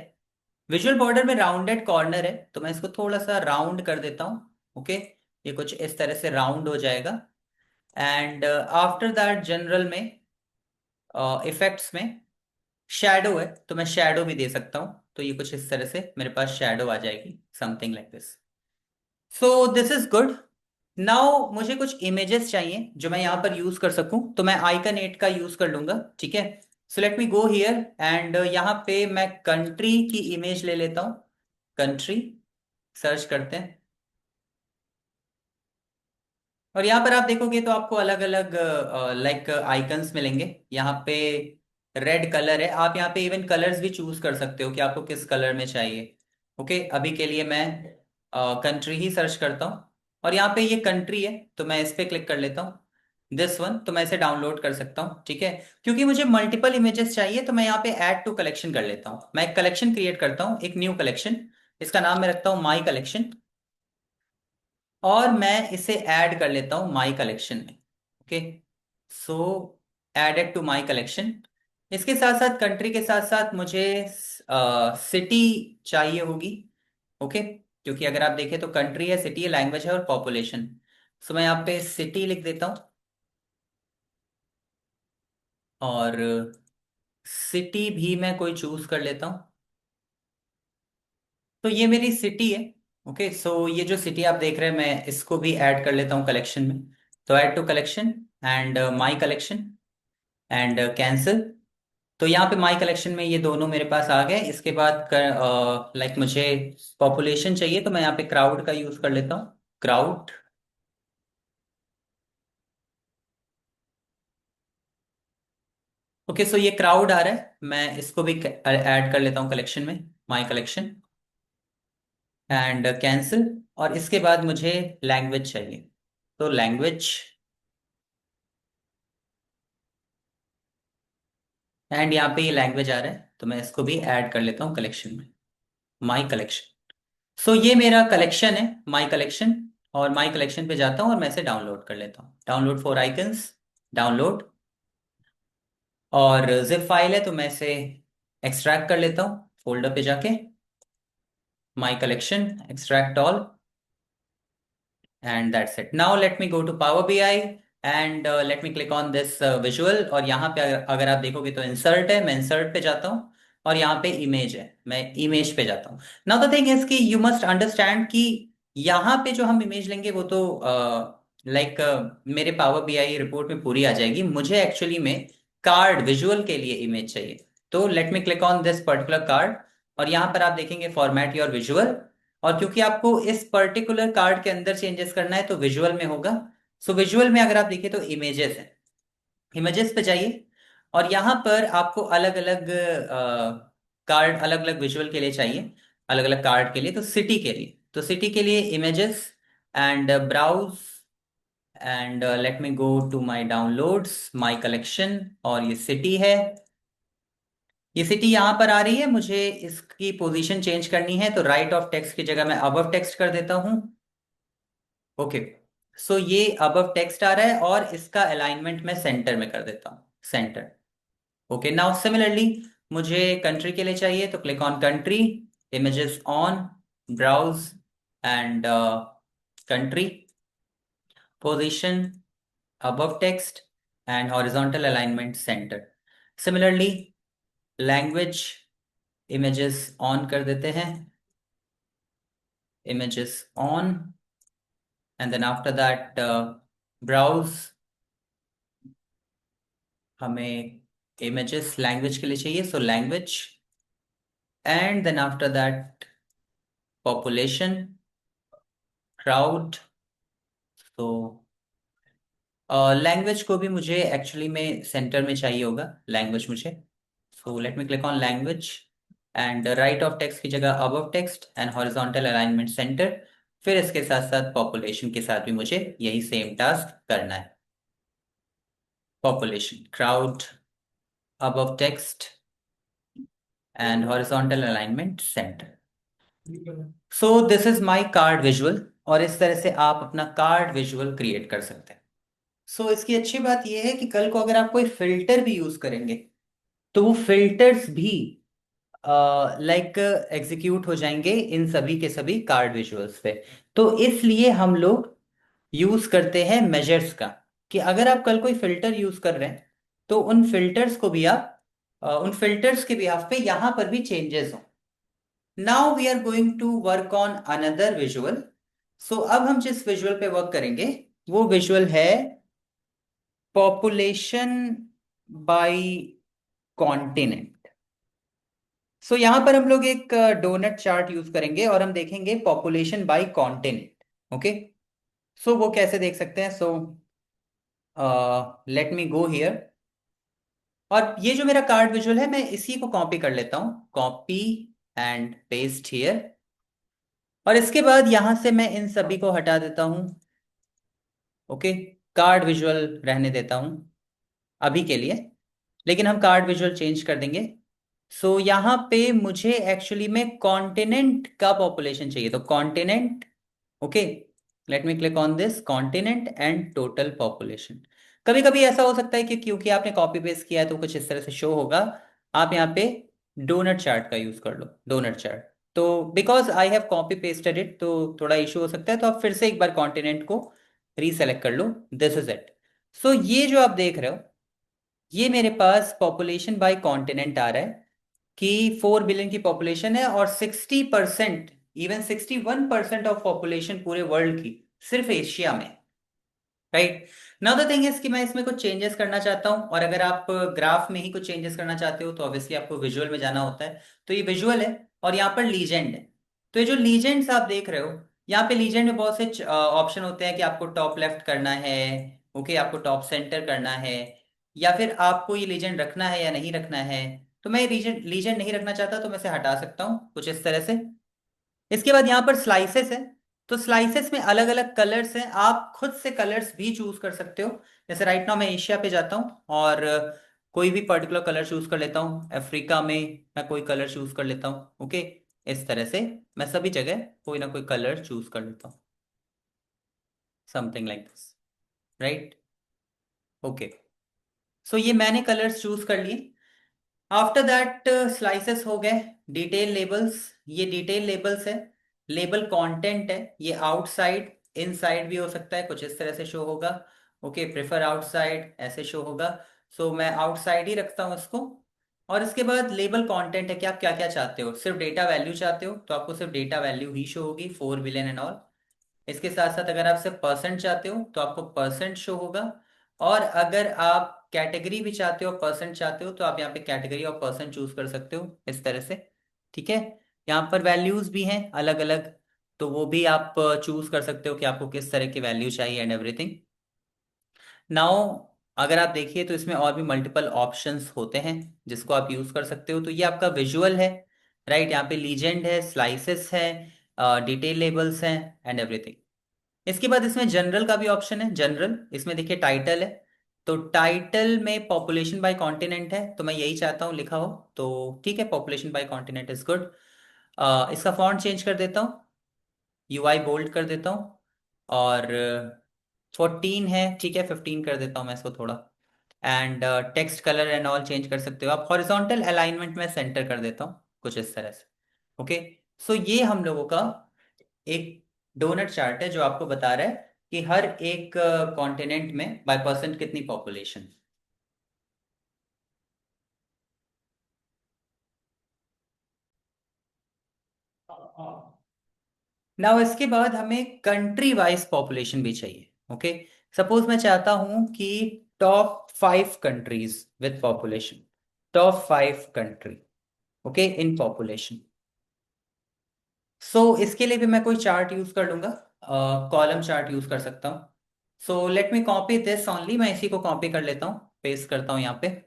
विजुअल बॉर्डर में राउंडेड कॉर्नर है, तो मैं इसको थोड़ा सा राउंड कर देता हूँ। ओके, ये कुछ इस तरह से राउंड हो जाएगा। एंड आफ्टर दैट जनरल में, इफेक्ट्स में शैडो है, तो मैं शैडो भी दे सकता हूँ। तो ये कुछ इस तरह से मेरे पास शैडो आ जाएगी, something like this. So this is good. Now मुझे कुछ इमेजेस चाहिए जो मैं यहाँ पर यूज कर सकूं, तो मैं आइकन 8 का यूज कर लूंगा, ठीक है। So let me go here and यहाँ पे मैं कंट्री की इमेज ले लेता हूँ। कंट्री सर्च करते हैं और यहाँ पर आप देखोगे तो आपको अलग अलग लाइक आइकंस मिलेंगे। यहाँ पे रेड कलर है, आप यहाँ पे इवन कलर्स भी चूज कर सकते हो कि आपको किस कलर में चाहिए। ओके, अभी के लिए मैं कंट्री ही सर्च करता हूँ और यहाँ पे ये कंट्री है तो मैं इस पे क्लिक कर लेता हूँ, दिस वन। तो मैं इसे डाउनलोड कर सकता हूँ, ठीक है। क्योंकि मुझे मल्टीपल इमेजेस चाहिए तो मैं यहाँ पे ऐड टू कलेक्शन कर लेता हूँ। मैं एक कलेक्शन क्रिएट करता हूँ, एक न्यू कलेक्शन। इसका नाम मैं रखता हूँ माई कलेक्शन और मैं इसे ऐड कर लेता हूं माई कलेक्शन में। Okay, so added to my collection. इसके साथ साथ कंट्री के साथ साथ मुझे सिटी चाहिए होगी। ओके, क्योंकि अगर आप देखें तो कंट्री है, सिटी है, लैंग्वेज है और पॉपुलेशन। सो मैं यहाँ पे सिटी लिख देता हूँ। और सिटी भी मैं कोई चूज कर लेता हूँ। तो ये मेरी सिटी है। ओके, सो ये जो सिटी आप देख रहे हैं, मैं इसको भी ऐड कर लेता हूँ कलेक्शन में। तो add to collection and my collection and cancel. तो यहाँ पे माई कलेक्शन में ये दोनों मेरे पास आ गए। इसके बाद लाइक मुझे पॉपुलेशन चाहिए, तो मैं यहाँ पे क्राउड का यूज कर लेता हूँ। क्राउड। ओके, सो ये क्राउड आ रहा है, मैं इसको भी ऐड कर लेता हूँ कलेक्शन में। माई कलेक्शन एंड कैंसिल। और इसके बाद मुझे लैंग्वेज चाहिए, तो लैंग्वेज एंड यहाँ पे ये लैंग्वेज आ रहा है, तो मैं इसको भी ऐड कर लेता हूँ कलेक्शन में। माई कलेक्शन। सो ये मेरा कलेक्शन है, माई कलेक्शन। और माई कलेक्शन पे जाता हूँ और मैं इसे डाउनलोड कर लेता हूँ। Download for icons, download. और जिप फाइल है, तो मैं इसे एक्सट्रैक्ट कर लेता हूँ फोल्डर पे जाके। माई collection, extract all, and that's it. Now let me go to Power BI and let me click on this visual। और यहाँ पे अगर आप देखोगे तो इंसर्ट है, मैं इंसर्ट पे जाता हूँ। और यहाँ पे इमेज है, मैं इमेज पे जाता हूँ। नाउ द थिंग इज कि यू मस्ट अंडरस्टैंड कि यहाँ पे जो हम इमेज लेंगे वो तो लाइक मेरे पावर बीआई रिपोर्ट में पूरी आ जाएगी। मुझे एक्चुअली में कार्ड विजुअल के लिए इमेज चाहिए। तो late me click on this particular card. और यहाँ पर आप देखेंगे फॉर्मेट योर विजुअल। और क्योंकि आपको इस पर्टिकुलर कार्ड के अंदर चेंजेस करना है, तो विजुअल में होगा। सो विजुअल में अगर आप देखिए तो इमेजेस है, इमेजेस पे जाइए। और यहाँ पर आपको अलग अलग कार्ड, अलग अलग विजुअल के लिए चाहिए, अलग अलग कार्ड के लिए। तो सिटी के लिए, तो सिटी के लिए images and browse and let me go to my downloads, my collection. और ये सिटी है, ये सिटी यहाँ पर आ रही है। मुझे इसकी पोजीशन चेंज करनी है, तो राइट ऑफ टेक्स्ट की जगह मैं अबव टेक्स्ट कर देता हूँ। ओके, सो ये अबव टेक्स्ट आ रहा है और इसका अलाइनमेंट मैं सेंटर में कर देता हूँ, सेंटर। ओके, नाउ सिमिलरली मुझे कंट्री के लिए चाहिए, तो click on country, images on, browse and country, position above text and horizontal alignment center। Similarly, language, images on कर देते हैं, images on, and then after that browse, हमें images language के लिए चाहिए, so language, and then after that population, crowd। तो language को भी मुझे एक्चुअली में सेंटर में चाहिए होगा, लैंग्वेज मुझे। सो let me click on language and right of text की जगह above text and horizontal alignment centre. फिर इसके साथ साथ पॉपुलेशन के साथ भी मुझे यही सेम टास्क करना है। Population, crowd, above text and horizontal alignment centre. So this is my card visual. और इस तरह से आप अपना कार्ड विजुअल क्रिएट कर सकते हैं। सो इसकी अच्छी बात यह है कि कल को अगर आप कोई फिल्टर भी यूज करेंगे, तो वो फिल्टर्स भी लाइक एग्जीक्यूट हो जाएंगे इन सभी के सभी कार्ड विजुअल्स पे। तो इसलिए हम लोग यूज करते हैं मेजर्स का, कि अगर आप कल कोई फिल्टर यूज कर रहे हैं, तो उन फिल्टर्स को भी आप उन फिल्टर्स के बिहाफ पे यहां पर भी चेंजेस हो। Now we are going to work on another visual. So अब हम जिस विजुअल पे वर्क करेंगे, वो विजुअल है पॉपुलेशन बाय कॉन्टिनेंट। सो यहां पर हम लोग एक डोनट चार्ट यूज करेंगे और हम देखेंगे पॉपुलेशन बाय कॉन्टिनेंट। ओके, सो वो कैसे देख सकते हैं? So let me go here. और ये जो मेरा कार्ड विजुअल है, मैं इसी को कॉपी कर लेता हूं, कॉपी एंड पेस्ट हियर। और इसके बाद यहां से मैं इन सभी को हटा देता हूं। ओके, कार्ड विजुअल रहने देता हूं अभी के लिए, लेकिन हम कार्ड विजुअल चेंज कर देंगे। सो यहाँ पे मुझे एक्चुअली में कॉन्टिनेंट का पॉपुलेशन चाहिए, तो continent. Okay, late me click on this continent and total population. कभी कभी ऐसा हो सकता है कि क्योंकि आपने कॉपी पेस्ट किया है तो कुछ इस तरह से शो होगा। आप यहाँ पे डोनट चार्ट का यूज कर लो, डोनट चार्ट। तो because I have copy pasted it, तो थोड़ा इशू हो सकता है। तो आप फिर से एक बार कॉन्टिनेंट को रीसेलेक्ट कर लो। This is it. सो ये जो आप देख रहे हो, ये मेरे पास पॉपुलेशन बाय कॉन्टिनेंट आ रहा है कि 4 बिलियन की पॉपुलेशन है और 60%, इवन 61% ऑफ पॉपुलेशन पूरे वर्ल्ड की सिर्फ एशिया में। Right. Now the thing is कि मैं इसमें कुछ चेंजेस करना चाहता हूं, और अगर आप ग्राफ में ही कुछ चेंजेस करना चाहते हो तो ऑब्वियसली आपको विजुअल में जाना होता है। तो ये विजुअल है और यहाँ पर लीजेंड है। तो ये जो लीजेंड्स आप देख रहे हो, यहाँ पे लीजेंड में बहुत से ऑप्शन होते हैं कि आपको टॉप लेफ्ट करना है, ओके, आपको टॉप सेंटर करना है, या फिर आपको ये लीजेंड रखना है या नहीं रखना है। तो मैं ये लीजेंड लीजेंड नहीं रखना चाहता, तो मैं इसे हटा सकता हूँ कुछ इस तरह से। इसके बाद यहाँ पर स्लाइसेस है। तो स्लाइसेस में अलग अलग कलर्स हैं, आप खुद से कलर्स भी चूज कर सकते हो। जैसे राइट नाउ मैं एशिया पे जाता हूँ और कोई भी पर्टिकुलर कलर चूज कर लेता हूँ। अफ्रीका में मैं कोई कलर चूज कर लेता हूँ, ओके। इस तरह से मैं सभी जगह कोई ना कोई कलर चूज कर लेता हूँ, something like this, right. Okay, so ये मैंने कलर्स चूज कर लिए। आफ्टर दैट स्लाइसेस हो गए। डिटेल लेबल्स, ये डिटेल लेबल्स है। लेबल कंटेंट है, ये आउटसाइड इनसाइड भी हो सकता है, कुछ इस तरह से शो होगा। ओके, प्रेफर आउटसाइड ऐसे शो होगा। सो मैं आउटसाइड ही रखता हूँ इसको। और इसके बाद लेबल कंटेंट है कि आप क्या क्या चाहते हो। सिर्फ डेटा वैल्यू चाहते हो तो आपको सिर्फ डेटा वैल्यू ही शो होगी, 4 बिलियन एंड ऑल। इसके साथ साथ अगर आप सिर्फ परसेंट चाहते हो तो आपको परसेंट शो होगा। और अगर आप कैटेगरी भी चाहते हो, परसेंट चाहते हो, तो आप यहाँ पे कैटेगरी और परसेंट चूज कर सकते हो इस तरह से। ठीक है। यहाँ पर वैल्यूज भी हैं अलग अलग, तो वो भी आप चूज कर सकते हो कि आपको किस तरह की वैल्यू चाहिए एंड एवरीथिंग। नाउ अगर आप देखिए तो इसमें और भी मल्टीपल ऑप्शंस होते हैं जिसको आप यूज कर सकते हो। तो ये आपका विजुअल है, राइट। यहाँ पे लीजेंड है, स्लाइसेस है, डिटेल लेबल्स हैं एंड एवरीथिंग। इसके बाद इसमें जनरल का भी ऑप्शन है। जनरल, इसमें देखिए टाइटल है। तो टाइटल में पॉपुलेशन बाय कॉन्टिनेंट है, तो मैं यही चाहता हूँ लिखा हो। तो ठीक है, population by continent is good. इसका फॉन्ट चेंज कर देता हूँ, यूआई बोल्ड कर देता हूँ। और 14 है, ठीक है, 15 कर देता हूँ मैं इसको थोड़ा। And text colour and all change कर सकते हो आप। हॉरिजॉन्टल अलाइनमेंट में सेंटर कर देता हूँ कुछ इस तरह से, ओके। सो ये हम लोगों का एक डोनट चार्ट है जो आपको बता रहा है कि हर एक कॉन्टिनेंट में बाय परसेंट कितनी पॉपुलेशन। नाउ इसके बाद हमें कंट्री वाइज पॉपुलेशन भी चाहिए, ओके। सपोज मैं चाहता हूं कि top 5 countries with population, top 5 country, okay, in population. So इसके लिए भी मैं कोई चार्ट यूज कर लूंगा, कॉलम चार्ट यूज कर सकता हूँ। So let me copy this only, मैं इसी को कॉपी कर लेता हूँ, पेस्ट करता हूँ यहाँ पे।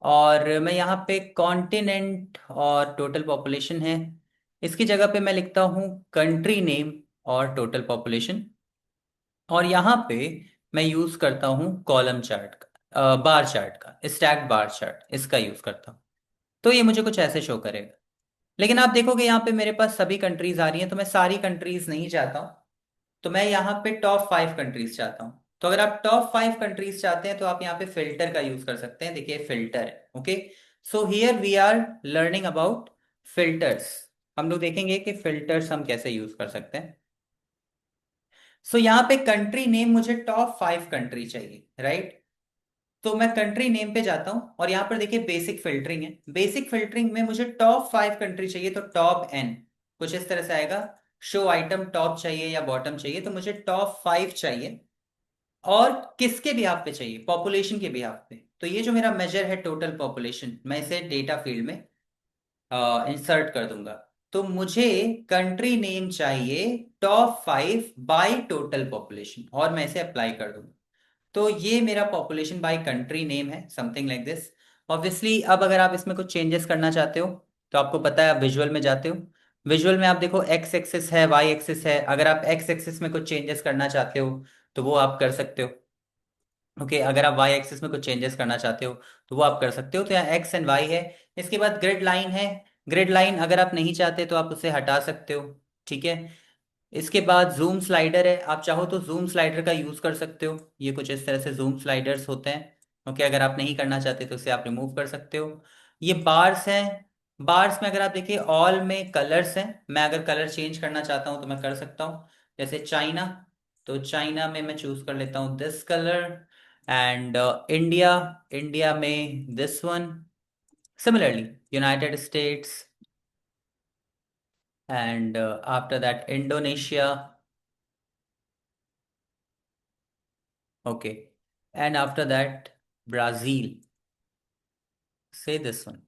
और मैं यहाँ पे कॉन्टिनेंट और टोटल पॉपुलेशन है, इसकी जगह पे मैं लिखता हूँ कंट्री नेम और टोटल पॉपुलेशन। और यहाँ पे मैं यूज करता हूँ कॉलम चार्ट का, बार चार्ट का, स्टैक बार चार्ट, इसका यूज करता हूँ। तो ये मुझे कुछ ऐसे शो करेगा। लेकिन आप देखोगे यहाँ पे मेरे पास सभी कंट्रीज आ रही हैं, तो मैं सारी कंट्रीज नहीं चाहता हूँ। तो मैं यहाँ पे टॉप 5 कंट्रीज चाहता हूँ। तो अगर आप टॉप 5 कंट्रीज चाहते हैं तो आप यहाँ पे फिल्टर का यूज कर सकते हैं। देखिए फिल्टर है, okay. So here we are learning about filters. हम लोग देखेंगे कि फिल्टर्स हम कैसे यूज कर सकते हैं। सो यहाँ पे कंट्री नेम, मुझे टॉप 5 कंट्री चाहिए, राइट। तो मैं कंट्री नेम पे जाता हूँ और यहाँ पर देखिए बेसिक फिल्टरिंग है। बेसिक फिल्टरिंग में मुझे टॉप 5 कंट्री चाहिए, तो टॉप N कुछ इस तरह से आएगा। शो आइटम टॉप चाहिए या बॉटम चाहिए, तो मुझे टॉप 5 चाहिए। और किसके भी पे चाहिए, पॉपुलेशन के भी पे। तो ये जो मेरा मेजर है टोटल पॉपुलेशन, मैं इसे डेटा फील्ड में इंसर्ट कर दूंगा। तो मुझे कंट्री नेम चाहिए टॉप 5 बाय टोटल पॉपुलेशन, और मैं इसे अप्लाई कर दूंगा। तो ये मेरा पॉपुलेशन बाय कंट्री नेम है, समथिंग लाइक दिस। ऑब्वियसली अब अगर आप इसमें कुछ चेंजेस करना चाहते हो तो आपको पता है, आप विजुअल में जाते हो। विजुअल में आप देखो एक्स एक्सिस है, वाई एक्सिस है। अगर आप एक्स एक्सिस में कुछ चेंजेस करना चाहते हो तो वो आप कर सकते हो, ओके। अगर आप वाई एक्सिस में कुछ चेंजेस करना चाहते हो तो वो आप कर सकते हो। तो यहाँ एक्स एंड वाई है। इसके बाद ग्रिड लाइन है। ग्रिड लाइन अगर आप नहीं चाहते तो आप उसे हटा सकते हो, ठीक है। इसके बाद जूम स्लाइडर है, आप चाहो तो जूम स्लाइडर का यूज कर सकते हो। ये कुछ इस तरह से जूम स्लाइडर्स होते हैं, ओके। अगर आप नहीं करना चाहते तो उसे आप रिमूव कर सकते हो। ये बार्स हैं। बार्स में अगर आप देखिए ऑल में कलर्स हैं, मैं अगर कलर चेंज करना चाहता हूँ तो मैं कर सकता हूँ। जैसे चाइना, तो चाइना में मैं चूज कर लेता हूँ this colour. And India, India में this one, similarly United States, and after that Indonesia, okay, and after that Brazil, say this one,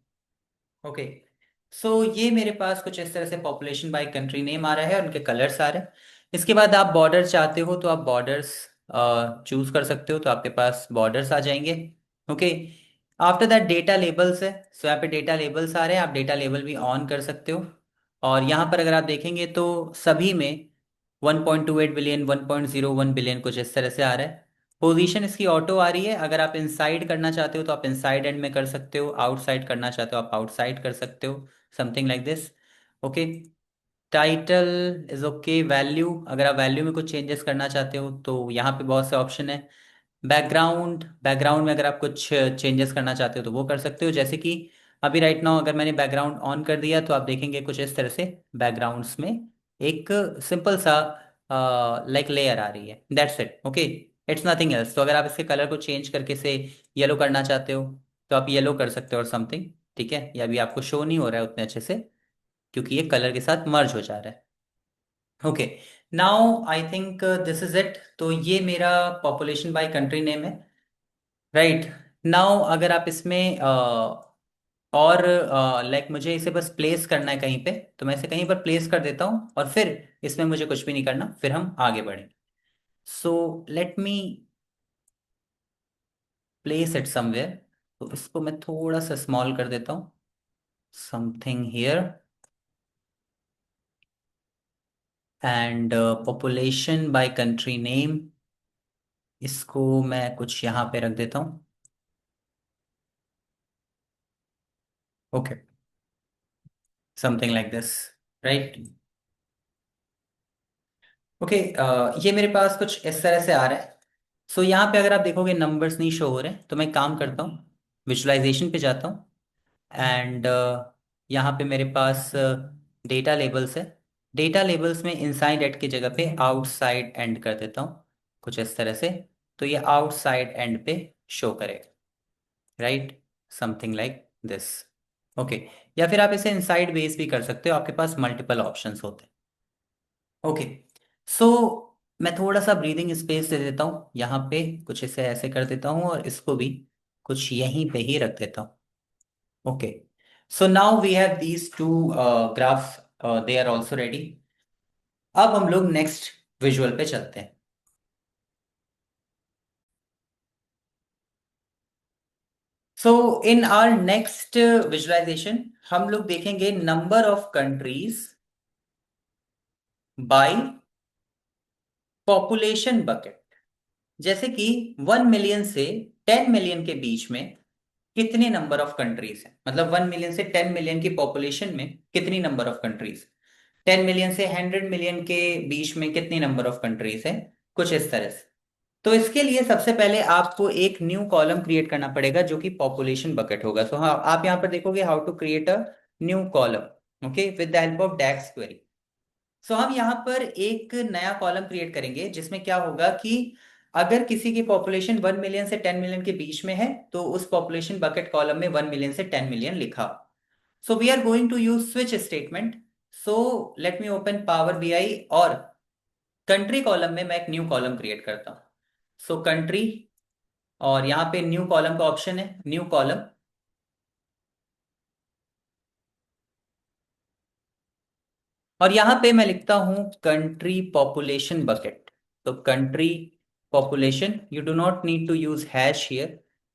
okay. So ये मेरे पास कुछ इस तरह से पॉपुलेशन बाय कंट्री नेम आ रहा है, उनके कलर्स आ रहे हैं। इसके बाद आप बॉर्डर चाहते हो तो आप बॉर्डर्स चूज कर सकते हो, तो आपके पास बॉर्डर्स आ जाएंगे, okay. After that data labels है, सो यहाँ पे डेटा लेबल्स आ रहे हैं, आप डेटा लेबल भी ऑन कर सकते हो। और यहाँ पर अगर आप देखेंगे तो सभी में 1.28 बिलियन, 1.01 बिलियन कुछ इस तरह से आ रहा है। पोजीशन इसकी ऑटो आ रही है, अगर आप इनसाइड करना चाहते हो तो आप इनसाइड एंड में कर सकते हो, आउटसाइड करना चाहते हो आप आउटसाइड कर सकते हो, something like this, okay. Title is okay. Value, अगर आप वैल्यू में कुछ चेंजेस करना चाहते हो तो यहाँ पे बहुत से ऑप्शन है। बैकग्राउंड, बैकग्राउंड में अगर आप कुछ चेंजेस करना चाहते हो तो वो कर सकते हो, जैसे कि अभी राइट नाउ अगर मैंने बैकग्राउंड ऑन कर दिया तो आप देखेंगे कुछ इस तरह से बैकग्राउंड्स में एक सिंपल सा लाइक लेयर आ रही है, that's it, okay. It's nothing else. तो अगर आप इसके कलर को चेंज करके से येलो करना चाहते हो तो आप येलो कर सकते हो और समथिंग, ठीक है। या अभी आपको शो नहीं हो रहा है उतने अच्छे से क्योंकि ये कलर के साथ मर्ज हो जा रहा है, okay. Now I think this is it. तो ये मेरा पॉपुलेशन बाय कंट्री नेम है, राइट। नाउ अगर आप इसमें और लाइक मुझे इसे बस प्लेस करना है कहीं पे, तो मैं इसे कहीं पर प्लेस कर देता हूँ और फिर इसमें मुझे कुछ भी नहीं करना, फिर हम आगे बढ़ेंगे। सो let me place it somewhere. तो इसको मैं थोड़ा सा स्मॉल कर देता हूँ, something here, and population by country name, इसको मैं कुछ यहाँ पे रख देता हूँ, okay, something like this, right. Okay, ये मेरे पास कुछ इस तरह से आ रहा है। सो यहाँ पे अगर आप देखोगे नंबर्स नहीं शो हो रहे हैं, तो मैं काम करता हूँ, विजुअलाइजेशन पे जाता हूँ, एंड यहाँ पे मेरे पास डेटा लेबल्स है। डेटा लेबल्स में इनसाइड एड की जगह पे आउटसाइड एंड कर देता हूँ, कुछ इस तरह से। तो ये आउटसाइड एंड पे शो करेगा, right, something like this, okay. या फिर आप इसे इनसाइड बेस भी कर सकते हो, आपके पास मल्टीपल ऑप्शंस होते हैं, ओके। सो मैं थोड़ा सा ब्रीदिंग स्पेस दे देता हूँ यहाँ पे, कुछ इसे ऐसे कर देता हूँ और इसको भी कुछ यहीं पे ही रख देता हूँ, okay. So now we have these two graphs, they are also ready. अब हम लोग नेक्स्ट विजुअल पे चलते हैं। So in our next visualization हम लोग देखेंगे number of countries by population bucket. जैसे कि 1 मिलियन से 10 मिलियन के बीच में कितने नंबर ऑफ कंट्रीज हैं, मतलब 1 मिलियन से 10 मिलियन की पॉपुलेशन में कितनी नंबर ऑफ कंट्रीज, 10 मिलियन से 100 मिलियन के बीच में कितनी नंबर ऑफ कंट्रीज है, कुछ इस तरह से। तो इसके लिए सबसे पहले आपको एक न्यू कॉलम क्रिएट करना पड़ेगा जो कि पॉपुलेशन बकेट होगा। सो हाँ, आप यहाँ पर देखोगे how to create a new column, okay, with the help of DAX query. So हम यहाँ पर एक नया कॉलम क्रिएट करेंगे जिसमें क्या होगा कि अगर किसी की पॉपुलेशन 1 मिलियन से 10 मिलियन के बीच में है तो उस पॉपुलेशन बकेट कॉलम में 1 मिलियन से 10 मिलियन लिखा। So we are going to use switch statement. So let me open Power BI और कंट्री कॉलम में मैं एक न्यू कॉलम क्रिएट करता हूँ। सो कंट्री, और यहाँ पे न्यू कॉलम का ऑप्शन है, न्यू कॉलम, और यहां पे मैं लिखता हूं कंट्री पॉपुलेशन बकेट। तो country population, you do not need to use hash here,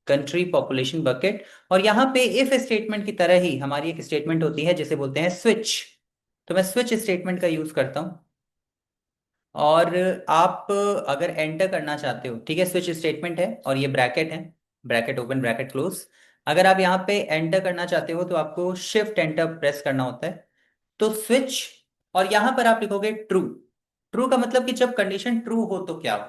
country population bucket. और यहां पे इफ स्टेटमेंट की तरह ही हमारी एक स्टेटमेंट होती है जिसे बोलते हैं स्विच। तो मैं स्विच स्टेटमेंट का यूज करता हूं। और आप अगर एंटर करना चाहते हो, ठीक है, स्विच स्टेटमेंट है और ये ब्रैकेट है, ब्रैकेट ओपन ब्रैकेट क्लोज। अगर आप यहाँ पे एंटर करना चाहते हो तो आपको शिफ्ट एंटर प्रेस करना होता है। तो स्विच, और यहां पर आप लिखोगे ट्रू। ट्रू का मतलब कि जब कंडीशन ट्रू हो तो क्या हो,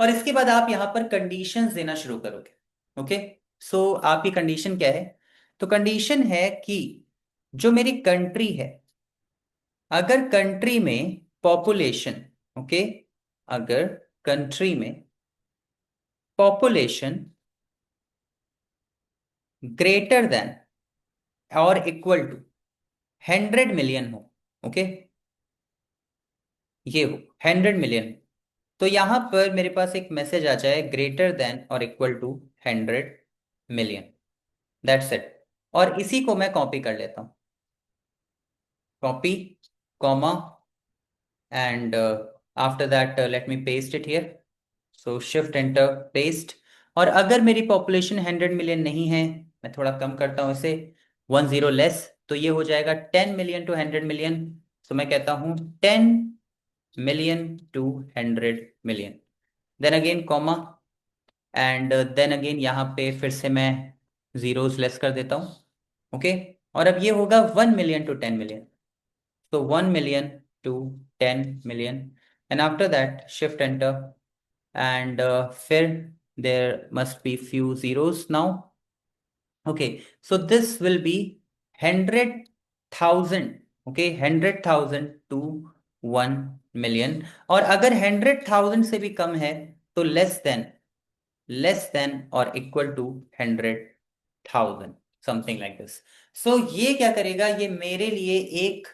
और इसके बाद आप यहां पर कंडीशंस देना शुरू करोगे, ओके। सो आपकी कंडीशन क्या है, तो कंडीशन है कि जो मेरी कंट्री है, अगर कंट्री में पॉपुलेशन, ओके, अगर कंट्री में पॉपुलेशन ग्रेटर देन और इक्वल टू 100 मिलियन हो। ओके, ये हो 100 मिलियन। तो यहां पर मेरे पास एक मैसेज आ जाए ग्रेटर देन और equal to 100 million. That's it. और इसी को मैं कॉपी कर लेता हूं। Copy, comma, and after that let me paste it here. So shift enter paste. और अगर मेरी पॉपुलेशन 100 मिलियन नहीं है, मैं थोड़ा कम करता हूं इसे, 10 लेस, तो ये हो जाएगा 10 मिलियन टू 100 मिलियन। सो मैं कहता हूं 10 million to 100 million. Then again comma, and then again यहाँ पे फिर से मैं जीरोस लेस कर देता हूँ। ओके, और अब ये होगा 1 मिलियन टू 10 मिलियन। तो 1 million to 10 million, and after that shift enter, and फिर there must be few zeros now. Okay, so this will be 100,000. Okay, 100,000 to 1 million. और अगर 100,000 से भी कम है तो लेस देन और equal to 100,000, something like this. So ये क्या करेगा, ये मेरे लिए एक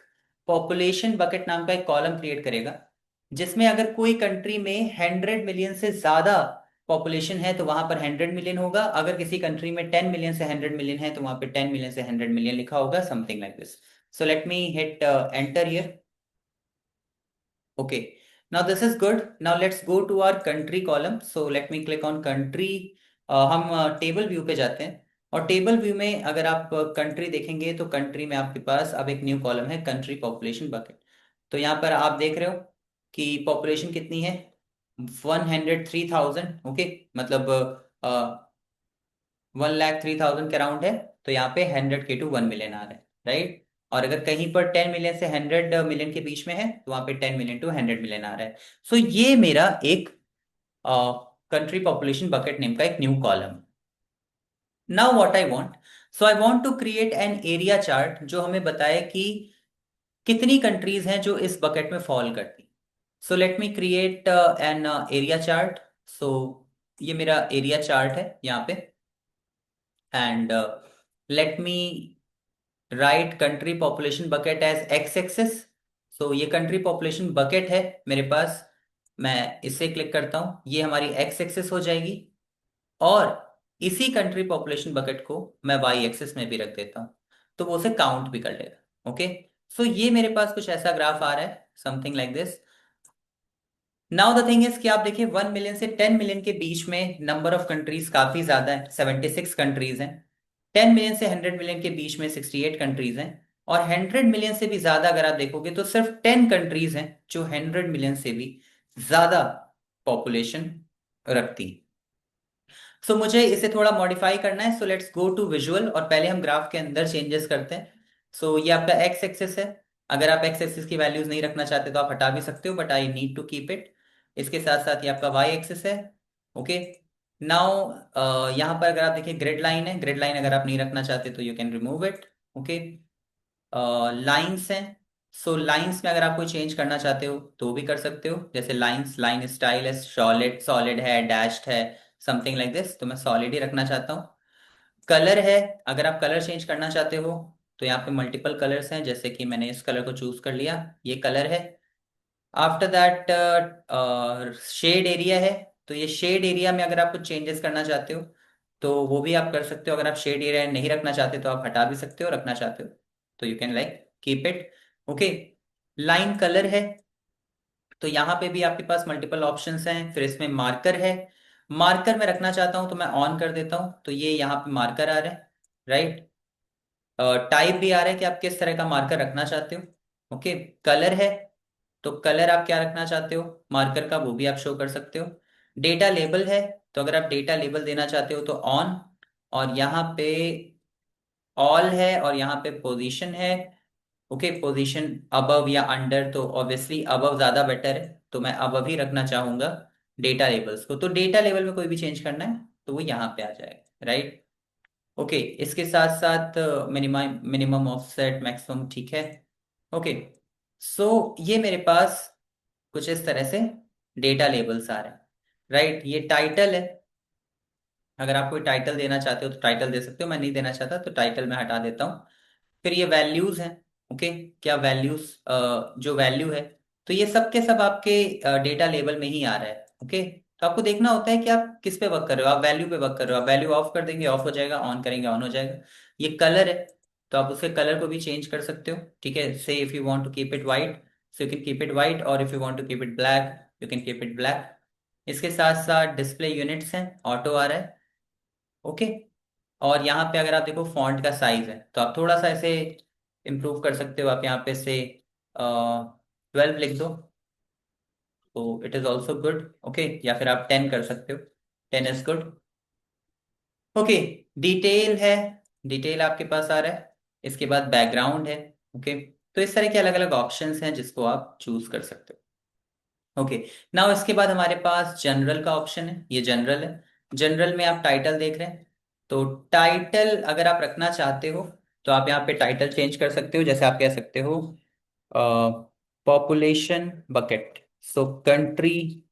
पॉपुलेशन बकेट नाम का एक कॉलम क्रिएट करेगा, जिसमें अगर कोई कंट्री में 100 मिलियन से ज्यादा पॉपुलेशन है तो वहां पर 100 मिलियन होगा, अगर किसी कंट्री में 10 मिलियन से 100 मिलियन है तो वहां पे 10 मिलियन से 100 मिलियन लिखा होगा, something like this. So let me hit enter here. Okay, now this is good. Now let's go to our country column. So let me click on country. हम table view पे जाते हैं, और table view में अगर आप country देखेंगे तो कंट्री में आपके पास अब एक न्यू कॉलम है, कंट्री पॉपुलेशन बकेट। तो यहाँ पर आप देख रहे हो कि पॉपुलेशन कितनी है, 103,000। ओके, मतलब 1,03,000 के अराउंड है। तो यहाँ पे 100K to 1 मिलियन आ रहा है, राइट। और अगर कहीं पर 10 मिलियन से 100 मिलियन के बीच में है तो वहां पे 10 मिलियन टू 100 मिलियन आ रहा है। सो ये मेरा एक कंट्री पॉपुलेशन बकेट नेम का एक new column. Now what I want, so I want to create an area chart जो हमें बताए कि कितनी कंट्रीज हैं जो इस बकेट में फॉल करती। So let me create an area chart. So ये मेरा एरिया चार्ट है यहाँ पे, and let me write country population bucket as X axis. So ये कंट्री पॉपुलेशन बकेट है मेरे पास, मैं इसे क्लिक करता हूं, ये हमारी एक्स एक्सिस हो जाएगी। और इसी कंट्री पॉपुलेशन बकेट को मैं वाई एक्सिस में भी रख देता हूं, तो वो उसे काउंट भी कर लेगा। ओके, सो ये मेरे पास कुछ ऐसा ग्राफ आ रहा है, something like this. Now the thing is कि आप देखिए 1 मिलियन से 10 मिलियन के बीच में नंबर ऑफ कंट्रीज काफी ज्यादा है, 76 कंट्रीज हैं। 10 मिलियन से 100 मिलियन के बीच में 68 कंट्रीज हैं। और 100 मिलियन से भी ज्यादा अगर आप देखोगे तो सिर्फ 10 कंट्रीज हैं जो 100 मिलियन से भी ज्यादा पॉपुलेशन रखती। सो मुझे इसे थोड़ा मॉडिफाई करना है, so let's go to visual, और पहले हम ग्राफ के अंदर चेंजेस करते हैं। सो ये आपका एक्स एक्सिस है। अगर आप एक्स एक्सिस की वैल्यूज नहीं रखना चाहते तो आप हटा भी सकते हो, but I need to keep it. इसके साथ साथ ये आपका वाई एक्सिस है। ओके, नाउ यहाँ पर अगर आप देखिए ग्रिड लाइन है, ग्रिड लाइन अगर आप नहीं रखना चाहते तो you can remove it. Okay, lines हैं। सो लाइंस में अगर आप कोई चेंज करना चाहते हो तो भी कर सकते हो, जैसे लाइंस, लाइन स्टाइल है, सॉलिड सॉलिड है, डैश्ड है, समथिंग लाइक दिस, तो मैं सॉलिड ही रखना चाहता हूँ। कलर है, अगर आप कलर चेंज करना चाहते हो तो यहाँ पे मल्टीपल कलर्स हैं, जैसे कि मैंने इस कलर को चूज कर लिया, ये कलर है। आफ्टर दैट शेड एरिया है। तो ये शेड एरिया में अगर आप कुछ चेंजेस करना चाहते हो तो वो भी आप कर सकते हो, अगर आप शेड एरिया नहीं रखना चाहते तो आप हटा भी सकते हो, रखना चाहते हो तो you can like keep it. Okay, line colour है, तो यहाँ पे भी आपके पास मल्टीपल ऑप्शंस हैं। फिर इसमें मार्कर है, मार्कर में रखना चाहता हूँ तो मैं ऑन कर देता हूँ, तो ये यहाँ पे मार्कर आ रहा है, राइट। टाइप भी आ रहा है कि आप किस तरह का मार्कर रखना चाहते हो। ओके, कलर है, तो कलर आप क्या रखना चाहते हो मार्कर का वो भी आप शो कर सकते हो। डेटा लेबल है, तो अगर आप डेटा लेबल देना चाहते हो तो ऑन, और यहाँ पे ऑल है, और यहाँ पे पोजीशन है। ओके, पोजीशन अबव या अंडर, तो ऑब्वियसली अबव ज्यादा बेटर है, तो मैं अबव ही रखना चाहूंगा डेटा लेबल्स को। तो डेटा लेवल में कोई भी चेंज करना है तो वो यहाँ पे आ जाएगा, राइट। ओके, इसके साथ साथ मिनिमम मिनिमम ऑफसेट मैक्सिमम, ठीक है। ओके, सो ये मेरे पास कुछ इस तरह से डेटा लेबल्स आ रहे हैं, राइट। ये टाइटल है, अगर आप कोई टाइटल देना चाहते हो तो टाइटल दे सकते हो, मैं नहीं देना चाहता तो टाइटल में हटा देता हूँ। फिर ये वैल्यूज हैं। ओके, क्या वैल्यूज, जो वैल्यू है, तो ये सब के सब आपके डेटा लेबल में ही आ रहा है। ओके, तो आपको देखना होता है कि आप किस पे वर्क कर रहे हो। आप वैल्यू पे वर्क कर रहे हो, आप वैल्यू ऑफ कर देंगे ऑफ हो जाएगा, ऑन करेंगे ऑन हो जाएगा। ये कलर है, तो आप उसके कलर को भी चेंज कर सकते हो। ठीक है, say if you want to keep it white, so you can keep it white, और if you want to keep it black, you can keep it black. इसके साथ साथ डिस्प्ले यूनिट्स हैं, ऑटो आ रहा है। ओके, और यहाँ पे अगर आप देखो फॉन्ट का साइज है, तो आप थोड़ा सा ऐसे इम्प्रूव कर सकते हो। आप यहाँ पे से 12 लिख दो, तो it is also good. Okay, या फिर आप 10 कर सकते हो, 10 इज गुड। ओके, डिटेल है, डिटेल आपके पास आ रहा है। इसके बाद बैकग्राउंड है। ओके, तो इस तरह के अलग अलग ऑप्शंस हैं जिसको आप चूज कर सकते हो। ओके, नाउ इसके बाद हमारे पास जनरल का ऑप्शन है, ये जनरल है। जनरल में आप टाइटल देख रहे हैं, तो टाइटल अगर आप रखना चाहते हो तो आप यहाँ पे टाइटल चेंज कर सकते हो। जैसे आप कह सकते हो population bucket, so country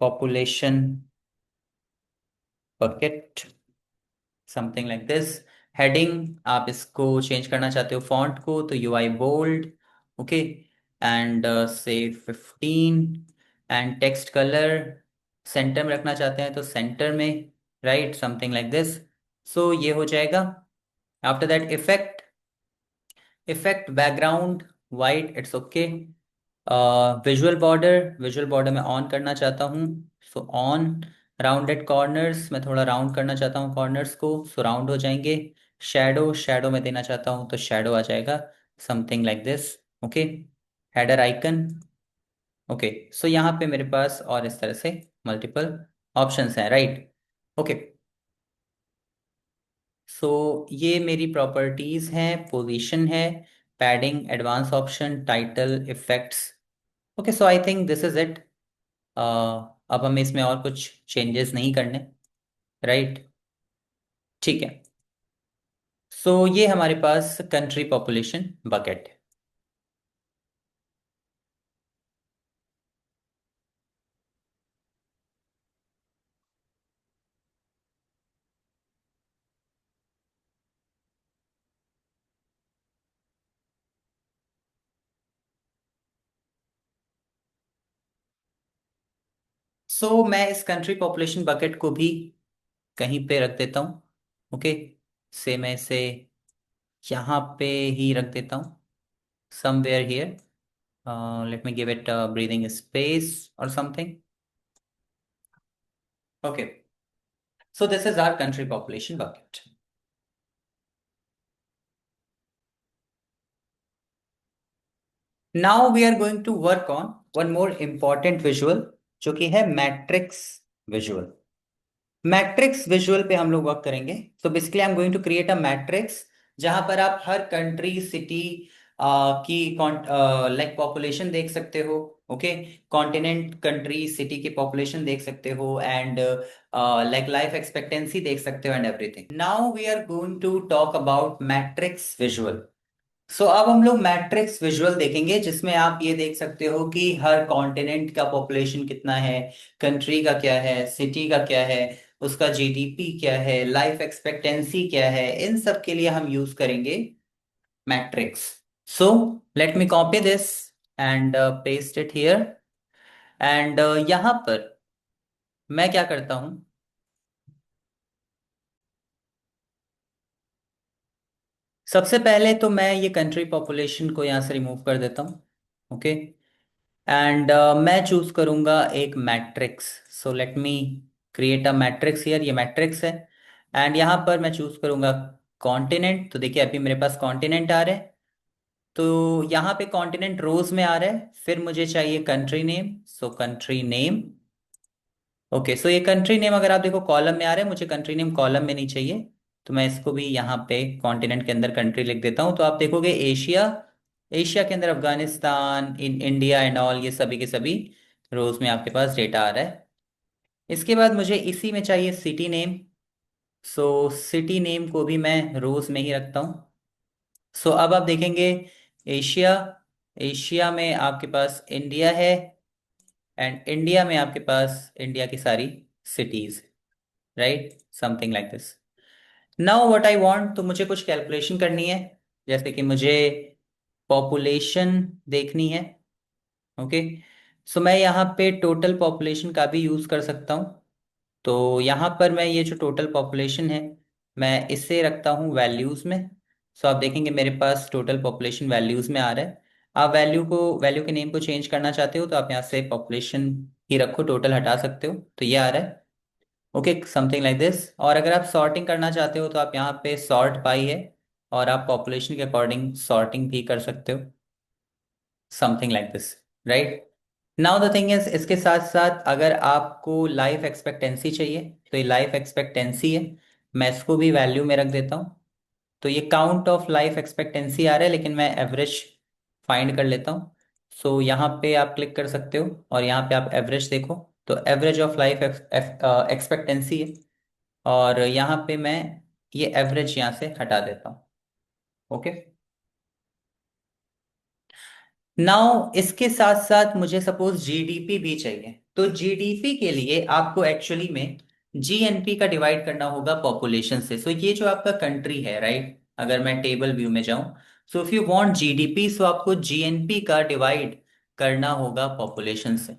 population bucket, something like this. Heading आप इसको चेंज करना चाहते हो फॉन्ट को, तो UI बोल्ड। ओके, एंड से 15। एंड टेक्स्ट कलर सेंटर में रखना चाहते हैं तो सेंटर में, right, something like this. So ये हो जाएगा। After that effect, effect background white, it's okay. Visual border, visual border मैं ऑन करना चाहता हूँ, सो ऑन। राउंडेड कॉर्नर्स, मैं थोड़ा राउंड करना चाहता हूँ कॉर्नर्स को, सो राउंड हो जाएंगे। शैडो, शैडो में देना चाहता हूँ तो शैडो आ जाएगा, something like this. Okay, header icon. Okay, so यहाँ पे मेरे पास और इस तरह से मल्टीपल ऑप्शंस हैं, राइट। ओके, सो ये मेरी प्रॉपर्टीज हैं, पोजीशन है, padding, advance option, title, effects. Okay, so I think this is it. अब हमें इसमें और कुछ चेंजेस नहीं करने, राइट। ठीक है, सो ये हमारे पास कंट्री पॉपुलेशन बकेट है। सो मैं इस कंट्री पॉपुलेशन बकेट को भी कहीं पे रख देता हूँ। ओके, से मैं इसे यहाँ पे ही रख देता हूँ, somewhere here. Let me give it breathing space और something. Okay, so this is our country population bucket. Now we are going to work on one more important visual, जो कि है मैट्रिक्स विजुअल। मैट्रिक्स विजुअल पे हम लोग work करेंगे। तो basically I am going to create a matrix जहां पर आप हर कंट्री सिटी की लाइक पॉपुलेशन देख सकते हो। ओके, कॉन्टिनेंट, कंट्री, सिटी की पॉपुलेशन देख सकते हो, एंड लाइक लाइफ एक्सपेक्टेंसी देख सकते हो, and everything. Now we are going to talk about matrix visual. So अब हम लोग मैट्रिक्स विजुअल देखेंगे, जिसमें आप ये देख सकते हो कि हर कॉन्टिनेंट का पॉपुलेशन कितना है, कंट्री का क्या है, सिटी का क्या है, उसका जीडीपी क्या है, लाइफ एक्सपेक्टेंसी क्या है। इन सब के लिए हम यूज करेंगे matrix. So let me copy this and paste it here. And यहां पर मैं क्या करता हूं, सबसे पहले तो मैं ये कंट्री पॉपुलेशन को यहां से रिमूव कर देता हूं। ओके, एंड मैं चूज करूंगा एक matrix. So let me create a matrix here, ये मैट्रिक्स है। एंड यहां पर मैं चूज करूंगा कॉन्टिनेंट। तो देखिए अभी मेरे पास कॉन्टिनेंट आ रहे हैं, तो यहाँ पे कॉन्टिनेंट रोज में आ रहा है। फिर मुझे चाहिए country name, so country name. Okay, so ये कंट्री नेम अगर आप देखो कॉलम में आ रहा है, मुझे कंट्री नेम कॉलम में नहीं चाहिए, तो मैं इसको भी यहाँ पे कॉन्टिनेंट के अंदर कंट्री लिख देता हूँ। तो आप देखोगे एशिया, एशिया के अंदर Afghanistan, in India and all, ये सभी के सभी रोज में आपके पास डेटा आ रहा है। इसके बाद मुझे इसी में चाहिए सिटी नेम, सो सिटी नेम को भी मैं रोज में ही रखता हूँ। सो अब आप देखेंगे एशिया, एशिया में आपके पास इंडिया है, एंड इंडिया में आपके पास इंडिया की सारी cities. Right, something like this. Now what I want, तो मुझे कुछ कैलकुलेशन करनी है, जैसे कि मुझे पॉपुलेशन देखनी है। ओके, सो मैं यहाँ पे टोटल पॉपुलेशन का भी यूज कर सकता हूँ। तो यहाँ पर मैं ये जो टोटल पॉपुलेशन है, मैं इसे रखता हूँ वैल्यूज में। सो आप देखेंगे मेरे पास टोटल पॉपुलेशन वैल्यूज में आ रहा है। आप वैल्यू के नेम को चेंज करना चाहते हो तो आप यहाँ से पॉपुलेशन ही रखो, टोटल हटा सकते हो, तो ये आ रहा है। Okay, something like this. और अगर आप सॉर्टिंग करना चाहते हो तो आप यहाँ पे सॉर्ट बाई है, और आप पॉपुलेशन के अकॉर्डिंग सॉर्टिंग भी कर सकते हो, something like this. Right, now the thing is, इसके साथ साथ अगर आपको लाइफ एक्सपेक्टेंसी चाहिए तो ये लाइफ एक्सपेक्टेंसी है, मैं इसको भी वैल्यू में रख देता हूँ। तो ये काउंट ऑफ लाइफ एक्सपेक्टेंसी आ रहा है, लेकिन मैं एवरेज फाइंड कर लेता हूँ। सो यहाँ पे आप क्लिक कर सकते हो और यहाँ पे आप एवरेज देखो, तो एवरेज ऑफ लाइफ एक्सपेक्टेंसी है, और यहाँ पे मैं ये एवरेज यहाँ से हटा देता हूँ। ओके, नाउ इसके साथ साथ मुझे सपोज जीडीपी भी चाहिए, तो जीडीपी के लिए आपको एक्चुअली में जीएनपी का डिवाइड करना होगा पॉपुलेशन से। सो ये जो आपका कंट्री है, राइट, अगर मैं टेबल व्यू में जाऊं, so if you want GDP, so आपको जीएनपी का डिवाइड करना होगा पॉपुलेशन से।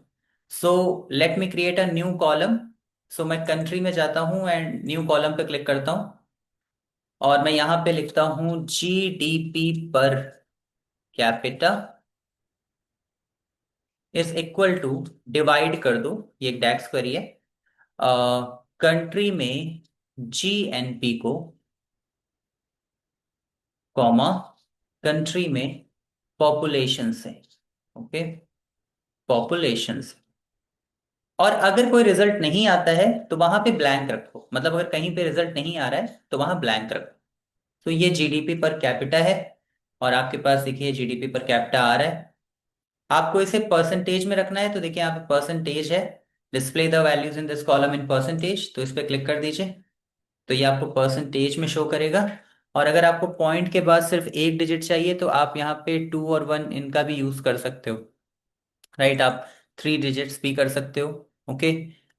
So let me create a new column. So मैं कंट्री में जाता हूं एंड न्यू कॉलम पे क्लिक करता हूं, और मैं यहां पे लिखता हूं GDP per capita is equal to, divide कर दो, ये एक डैक्स क्वेरी है, कंट्री में जीएनपी को, कॉमा, कंट्री में पॉपुलेशन से। ओके, पॉपुलेशन से। और अगर कोई रिजल्ट नहीं आता है तो वहां पे ब्लैंक रखो, मतलब अगर कहीं पे रिजल्ट नहीं आ रहा है तो वहां ब्लैंक रखो। तो ये जीडीपी पर कैपिटा है, और आपके पास देखिए जीडीपी पर कैपिटा आ रहा है। आपको इसे परसेंटेज में रखना है, तो देखिए यहाँ पे परसेंटेज है, display the values in this column in percentage, तो इस पे क्लिक कर दीजिए, तो ये आपको परसेंटेज में शो करेगा। और अगर आपको पॉइंट के बाद सिर्फ एक डिजिट चाहिए तो आप यहाँ पे 2 और 1 इनका भी यूज कर सकते हो, राइट, आप 3 डिजिट्स भी कर सकते हो। ओके,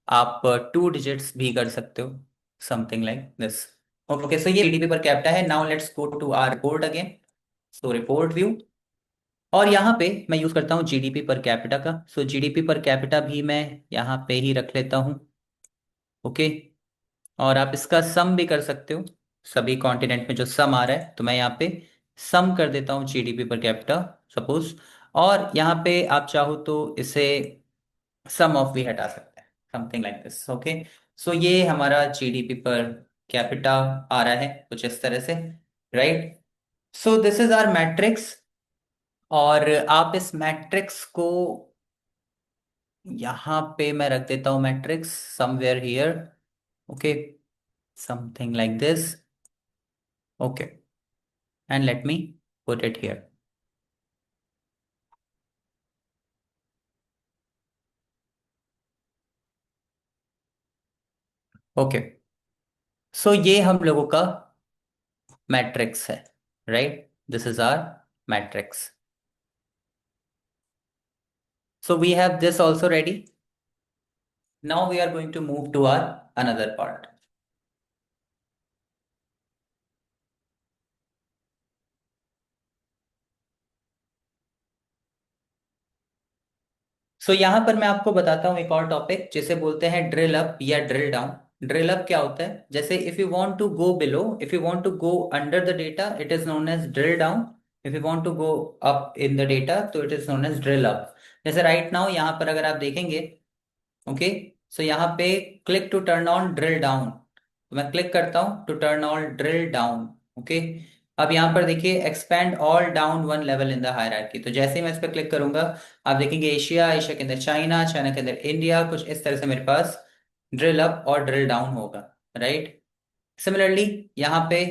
आप 2 डिजिट्स भी कर सकते हो, something like this. Okay, so ये जीडीपी पर कैपिटा है। Now let's go to our report again. So report view, और यहाँ पे मैं यूज करता हूँ जीडीपी पर कैपिटा का। सो जीडीपी पर कैपिटा भी मैं यहाँ पे ही रख लेता हूँ। ओके, और आप इसका सम भी कर सकते हो, सभी कॉन्टिनेंट में जो सम आ रहा है, तो मैं यहाँ पे सम कर देता हूँ जीडीपी पर कैपिटा सपोज। और यहाँ पे आप चाहो तो इसे सम ऑफ भी हटा सकते हैं, something like this. Okay, so ये हमारा जीडीपी पर कैपिटा आ रहा है कुछ इस तरह से, right. So this is our matrix, और आप इस मैट्रिक्स को यहाँ पे मैं रख देता हूँ, matrix somewhere here. Okay, something like this. Okay, and let me put it here. Okay, so ये हम लोगों का मैट्रिक्स है, right, this is our matrix. So we have this also ready. Now we are going to move to our another part. So यहाँ पर मैं आपको बताता हूँ एक और टॉपिक जिसे बोलते हैं ड्रिल अप या ड्रिल डाउन। ड्रिल अप क्या होता है, जैसे if you want to go below, if you want to go under the data, it is known as drill down. If you want to go up in the data, तो it is known as drill up. जैसे right now यहाँ पर अगर आप देखेंगे, okay, so यहाँ पे click to turn on drill down, तो मैं क्लिक करता हूँ to turn on drill down. Okay, अब यहाँ पर देखिए expand all down 1 level in the hierarchy, तो जैसे ही मैं इस पर क्लिक करूंगा, आप देखेंगे एशिया, एशिया के अंदर चाइना, चाइना के अंदर इंडिया, कुछ इस तरह से मेरे पास ड्रिल अप और ड्रिल डाउन होगा, राइट। सिमिलरली यहाँ पे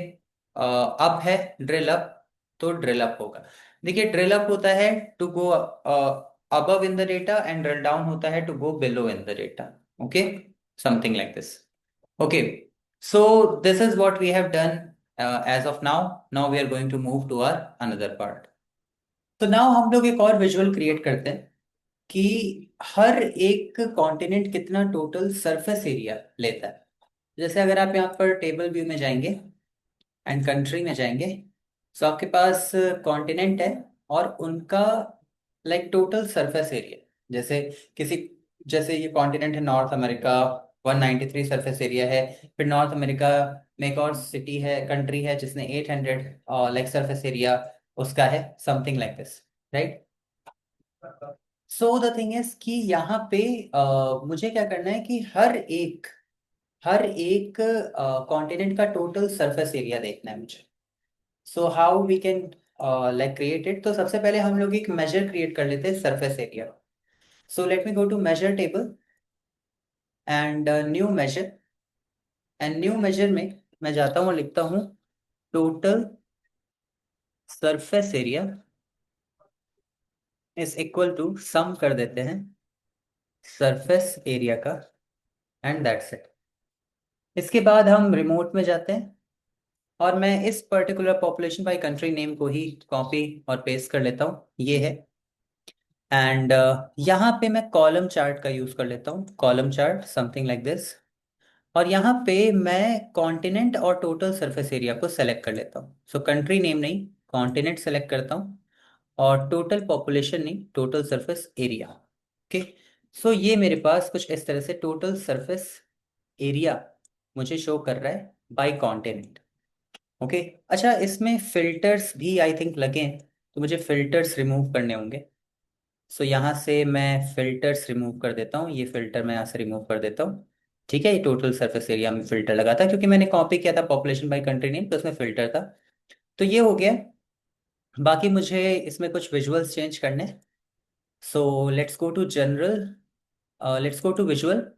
अप है, ड्रिल अप, तो ड्रिल अप होगा। देखिए ड्रिल अप होता है to go above in the data, and drill down होता है to go below in the data. Okay, something like this. Okay, so this is what we have done as of now. Now we are going to move to our another part. तो now हम लोग एक और visual create करते हैं कि हर एक continent कितना टोटल सरफेस एरिया लेता है। जैसे अगर आप यहाँ पर टेबल व्यू में जाएंगे एंड कंट्री में जाएंगे, तो आपके पास कॉन्टिनेंट है और उनका लाइक टोटल सरफेस एरिया। जैसे किसी जैसे ये कॉन्टिनेंट है नॉर्थ अमेरिका, 193 सरफेस एरिया है। फिर नॉर्थ अमेरिका में एक और सिटी है, कंट्री है जिसने 800 लाइक सरफेस एरिया उसका है, something like this, right. So the thing is कि यहाँ पे मुझे क्या करना है कि हर एक कॉन्टिनेंट का टोटल सरफेस एरिया देखना है मुझे। So how we can like create it. तो सबसे पहले हम लोग एक मेजर क्रिएट कर लेते हैं surface area. So let me go to measure table and new measure. And new measure में मैं जाता हूँ, लिखता हूँ total surface area is equal to sum कर देते हैं सरफेस एरिया का, एंड दैट्स इट। इसके बाद हम रिमोट में जाते हैं और मैं इस particular population by country name को ही कॉपी और पेस्ट कर लेता हूँ, ये है। एंड यहाँ पे मैं कॉलम चार्ट का यूज कर लेता हूँ, column chart something like this. और यहाँ पे मैं कॉन्टिनेंट और टोटल सरफेस एरिया को सेलेक्ट कर लेता हूँ। सो कंट्री नेम नहीं, कॉन्टिनेंट सेलेक्ट करता हूँ और टोटल पॉपुलेशन नहीं, total surface area. Okay. So ये मेरे पास कुछ इस तरह से टोटल सरफेस एरिया मुझे शो कर रहा है बाय कॉन्टिनेंट। ओके। अच्छा, इसमें फिल्टर्स भी आई थिंक लगे हैं, तो मुझे फिल्टर्स रिमूव करने होंगे। सो यहाँ से मैं फिल्टर्स रिमूव कर देता हूँ, ये फिल्टर मैं यहाँ से रिमूव कर देता हूँ। ठीक है, ये टोटल सरफेस एरिया में फिल्टर लगा था क्योंकि मैंने कॉपी किया था पॉपुलेशन बाय कंट्री नेम, तो उसमें फिल्टर था। तो ये हो गया। बाकी मुझे इसमें कुछ विजुअल्स चेंज करने। So let's go to general, let's go to visual.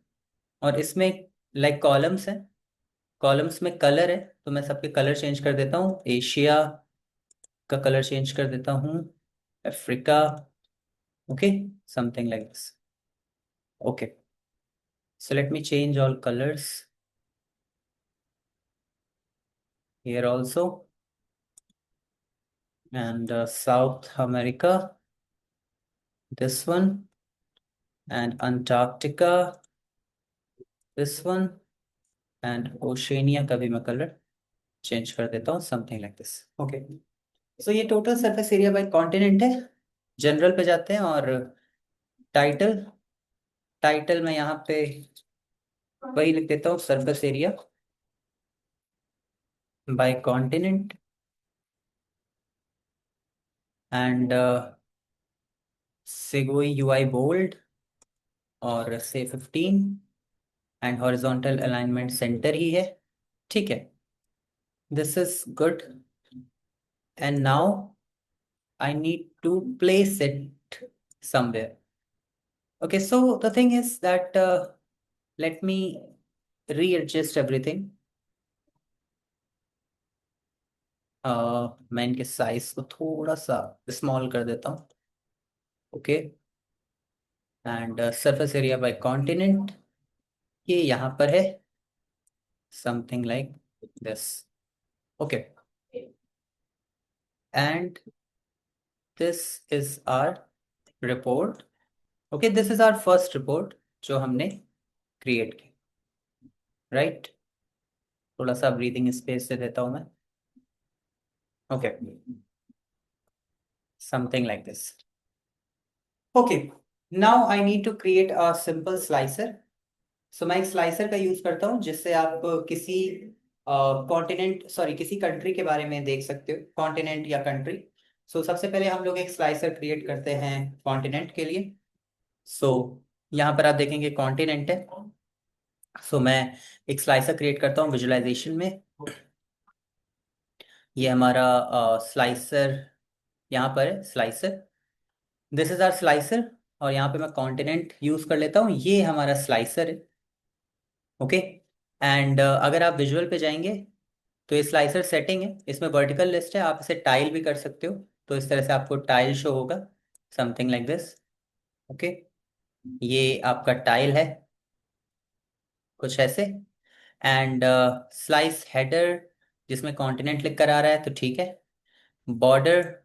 और इसमें लाइक कॉलम्स हैं, कॉलम्स में कलर है, तो मैं सबके कलर चेंज कर देता हूँ। एशिया का कलर चेंज कर देता हूँ, Africa, okay, something like this. Okay, so let me change all colors here also. And South America, this one, and Antarctica, this one, and Oceania का भी मैं कलर चेंज कर देता हूँ, something like this. Okay. So ये total surface area by continent है। General पे जाते हैं और टाइटल, टाइटल में यहाँ पे वही लिख देता हूँ, surface area by continent. And Segoe UI bold और say 15, and horizontal alignment centre ही है। ठीक है, this is good. And now I need to place it somewhere. Okay, so the thing is that let me readjust everything. मैं इनके size को थोड़ा सा स्मॉल कर देता हूँ। Okay. And surface area by continent ये यहाँ पर है, something like this. Okay. And this is our report. Okay, this is our first report जो हमने क्रिएट की, राइट। थोड़ा सा ब्रीदिंग स्पेस दे देता हूं मैं। Okay, something like this. Okay, now I need to create a simple slicer. So मैं एक स्लाइसर का यूज करता हूँ जिससे आप किसी कॉन्टिनेंट, सॉरी, किसी कंट्री के बारे में देख सकते हो, कॉन्टिनेंट या कंट्री। सो सबसे पहले हम लोग एक स्लाइसर क्रिएट करते हैं कॉन्टिनेंट के लिए। सो यहाँ पर आप देखेंगे कॉन्टिनेंट है। सो मैं एक स्लाइसर क्रिएट करता हूँ विजुअलाइजेशन में। ये हमारा स्लाइसर यहाँ पर है, slicer, this is our slicer. और यहाँ पे मैं कॉन्टिनेंट यूज कर लेता हूँ, ये हमारा स्लाइसर है। ओके। एंड अगर आप विजुअल पे जाएंगे तो ये स्लाइसर सेटिंग है, इसमें वर्टिकल लिस्ट है, आप इसे टाइल भी कर सकते हो। तो इस तरह से आपको टाइल शो होगा, समथिंग लाइक दिस। ओके, ये आपका टाइल है, कुछ ऐसे। एंड स्लाइस हेडर जिसमें कॉन्टिनेंट लिख कर आ रहा है, तो ठीक है। बॉर्डर,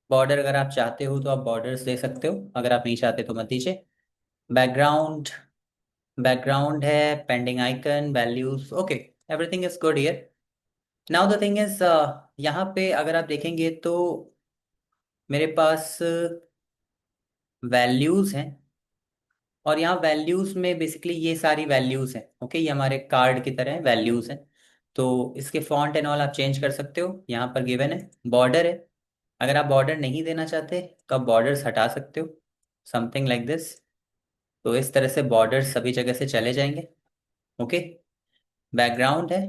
बॉर्डर अगर आप चाहते हो तो आप बॉर्डर्स दे सकते हो, अगर आप नहीं चाहते तो मत दीजिए। बैकग्राउंड, बैकग्राउंड है, pending icon, values, okay, everything is good here. Now the thing is, यहाँ पे अगर आप देखेंगे तो मेरे पास वैल्यूज हैं, और यहाँ वैल्यूज में बेसिकली ये सारी वैल्यूज हैं। ओके, ये हमारे कार्ड की तरह वैल्यूज हैं। तो इसके फॉन्ट एंड ऑल आप चेंज कर सकते हो, यहाँ पर गिवन है। बॉर्डर है, अगर आप बॉर्डर नहीं देना चाहते तो आप बॉर्डर्स हटा सकते हो, समथिंग लाइक दिस। तो इस तरह से बॉर्डर सभी जगह से चले जाएंगे। ओके, बैकग्राउंड है,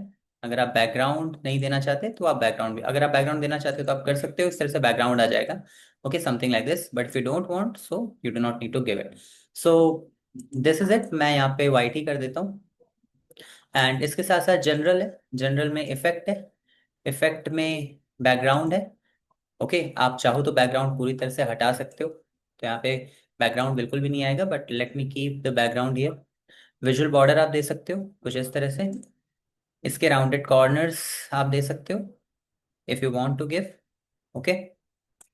अगर आप बैकग्राउंड नहीं देना चाहते तो आप बैकग्राउंड भी, अगर आप बैकग्राउंड देना चाहते हो तो आप कर सकते हो, इस तरह से बैकग्राउंड आ जाएगा। Okay, something like this, but if you don't want so you do not need to give it. So this is it, मैं यहाँ पे वाइट ही कर देता हूँ। एंड इसके साथ साथ जनरल है, जनरल में इफेक्ट है, इफेक्ट में बैकग्राउंड है। ओके, आप चाहो तो बैकग्राउंड पूरी तरह से हटा सकते हो, तो यहाँ पे बैकग्राउंड बिल्कुल भी नहीं आएगा, but let me keep the background here. Visual border आप दे सकते हो कुछ इस तरह से, इसके राउंडेड कॉर्नर्स आप दे सकते हो if you want to give. Okay,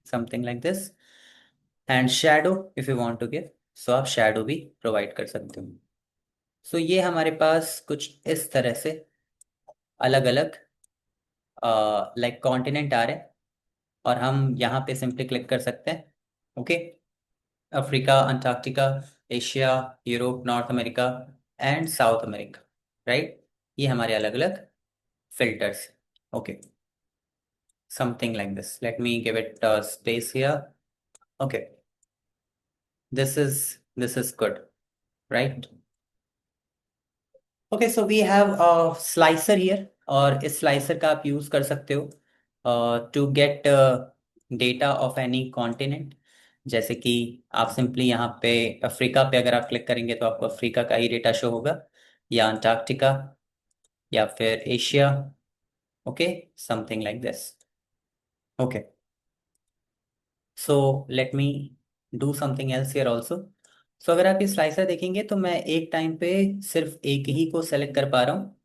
something like this. And shadow if you want to give, so आप शैडो भी प्रोवाइड कर सकते हो। सो ये हमारे पास कुछ इस तरह से अलग अलग लाइक कॉन्टिनेंट आ रहे हैं, और हम यहाँ पे सिंपली क्लिक कर सकते हैं। Okay, Africa, Antarctica, Asia, Europe, north America and south America, right. ये हमारे अलग अलग filters. Okay, something like this. Let me give it space here. Okay, this is good, right? Okay, so we have a slicer here, और इस slicer का आप use कर सकते हो to get data of any continent. जैसे कि आप सिंपली यहाँ पे अफ्रीका पे अगर आप क्लिक करेंगे तो आपको अफ्रीका का ही डेटा शो होगा, या अंटार्कटिका, या फिर Asia. Okay, something like this. Okay, so let me do something else here also. So अगर आप ये स्लाइसर देखेंगे तो मैं एक टाइम पे सिर्फ एक ही को सेलेक्ट कर पा रहा हूँ।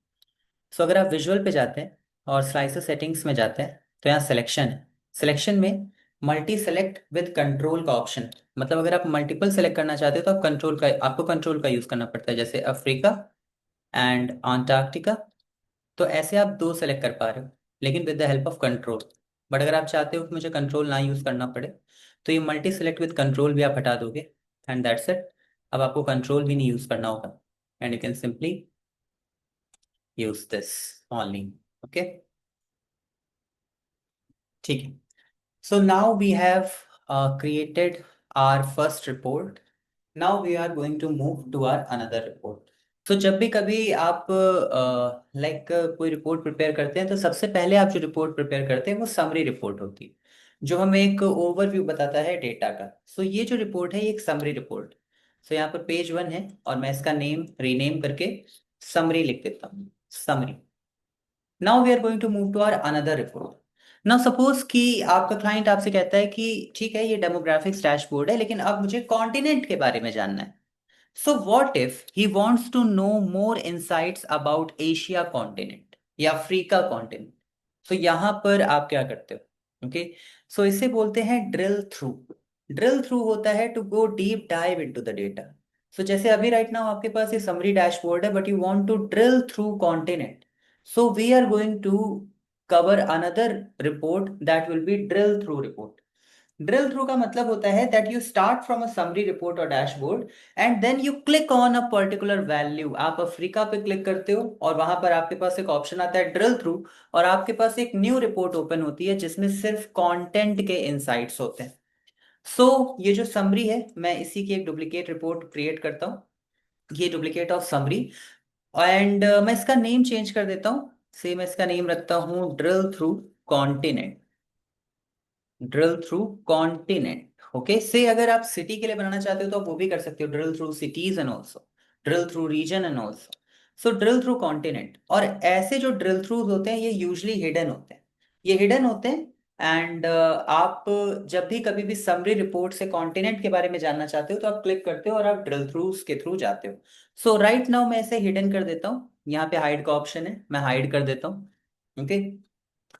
सो अगर आप विजुअल पे जाते हैं और स्लाइसर सेटिंग्स में जाते हैं तो यहाँ सिलेक्शन है, सिलेक्शन में मल्टी सेलेक्ट विद कंट्रोल का ऑप्शन। मतलब अगर आप मल्टीपल सेलेक्ट करना चाहते हो तो आप कंट्रोल का, आपको कंट्रोल का यूज करना पड़ता है, जैसे अफ्रीका एंड अंटार्कटिका। तो ऐसे आप दो सेलेक्ट कर पा रहे हो, लेकिन with the help of control. But अगर आप चाहते हो कि मुझे कंट्रोल ना यूज करना पड़े, तो ये मल्टी सेलेक्ट विद कंट्रोल भी आप हटा दोगे, एंड दैट्स इट। अब आपको कंट्रोल भी नहीं यूज करना होगा, and you can simply use this only. Okay, ठीक है। So now we have created our first report. Now we are going to move to our another report. तो जब भी कभी आप लाइक कोई रिपोर्ट प्रिपेयर करते हैं तो सबसे पहले आप जो रिपोर्ट प्रिपेयर करते हैं वो समरी रिपोर्ट होती है, जो हमें एक ओवरव्यू बताता है डेटा का। सो ये जो रिपोर्ट है ये एक समरी रिपोर्ट। सो यहाँ पर पेज 1 है, और मैं इसका नेम रीनेम करके समरी लिख देता हूँ, summary. Now we are going to move to our another report. Now suppose कि आपका क्लाइंट आपसे कहता है कि ठीक है, ये डेमोग्राफिक्स डैशबोर्ड है, लेकिन अब मुझे कॉन्टिनेंट के बारे में जानना है। So what if he wants to know more insights about Asia continent या अफ्रीका continent? तो यहाँ पर आप क्या करते हो? ओके, सो इसे बोलते हैं ड्रिल थ्रू। ड्रिल थ्रू होता है to go deep dive into the data. So जैसे अभी राइट नाउ आपके पास ये समरी डैशबोर्ड है, but you want to drill through continent. So we are going to cover another report that will be drill through report. Drill through का मतलब होता है that you start from a summary report और dashboard, and then you click on a particular value. आप Africa पे click करते हो और वहां पर आपके पास एक ऑप्शन आता है ड्रिल थ्रू, और आपके पास एक न्यू रिपोर्ट ओपन होती है जिसमें सिर्फ कंटेंट के इनसाइट्स होते हैं। ये जो समरी है, मैं इसी की एक डुप्लीकेट रिपोर्ट क्रिएट करता हूँ, ये डुप्लीकेट ऑफ समरी। एंड मैं इसका नेम चेंज कर देता हूँ, से मैं इसका नेम रखता हूँ drill through continent. Drill through continent. Okay, से अगर आप सिटी के लिए बनाना चाहते हो तो आप वो भी कर सकते हो, drill through cities and also drill through region and also. So drill through continent. और ऐसे जो ड्रिल थ्रूज होते हैं ये यूजली हिडन होते हैं, ये हिडन होते हैं। एंड आप जब भी कभी भी समरी रिपोर्ट से कॉन्टिनेंट के बारे में जानना चाहते हो तो आप क्लिक करते हो और आप ड्रिल थ्रूज के थ्रू जाते हो। सो राइट नाउ मैं इसे हिडन कर देता हूँ, यहाँ पे हाइड का ऑप्शन है, मैं हाइड कर देता हूँ। ओके,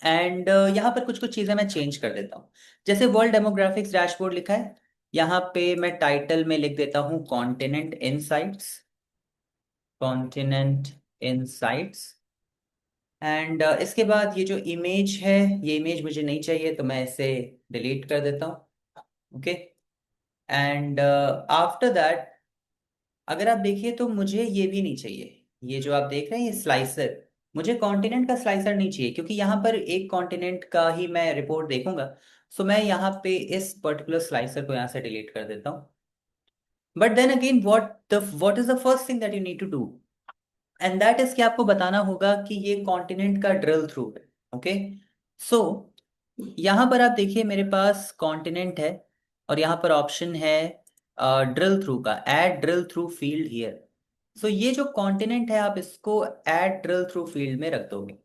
एंड यहाँ पर कुछ कुछ चीज़ें मैं चेंज कर देता हूँ। जैसे वर्ल्ड डेमोग्राफिक्स डैशबोर्ड लिखा है, यहाँ पे मैं टाइटल में लिख देता हूँ continent insights. Continent insights. And इसके बाद ये जो इमेज है, ये इमेज मुझे नहीं चाहिए तो मैं इसे डिलीट कर देता हूँ। ओके। एंड आफ्टर दैट अगर आप देखिए तो मुझे ये भी नहीं चाहिए। ये जो आप देख रहे हैं ये स्लाइसर, मुझे कॉन्टिनेंट का स्लाइसर नहीं चाहिए, क्योंकि यहाँ पर एक कॉन्टिनेंट का ही मैं रिपोर्ट देखूंगा। सो मैं यहाँ पे इस पर्टिकुलर स्लाइसर को यहाँ से डिलीट कर देता हूँ। But then again what is the first thing that you need to do, and that is कि आपको बताना होगा कि ये कॉन्टिनेंट का ड्रिल थ्रू है। ओके। सो यहाँ पर आप देखिए मेरे पास कॉन्टिनेंट है, और यहाँ पर ऑप्शन है ड्रिल थ्रू का, add drill through field here. So ये जो कॉन्टिनेंट है आप इसको ऐड ड्रिल थ्रू फील्ड में रख दोगे,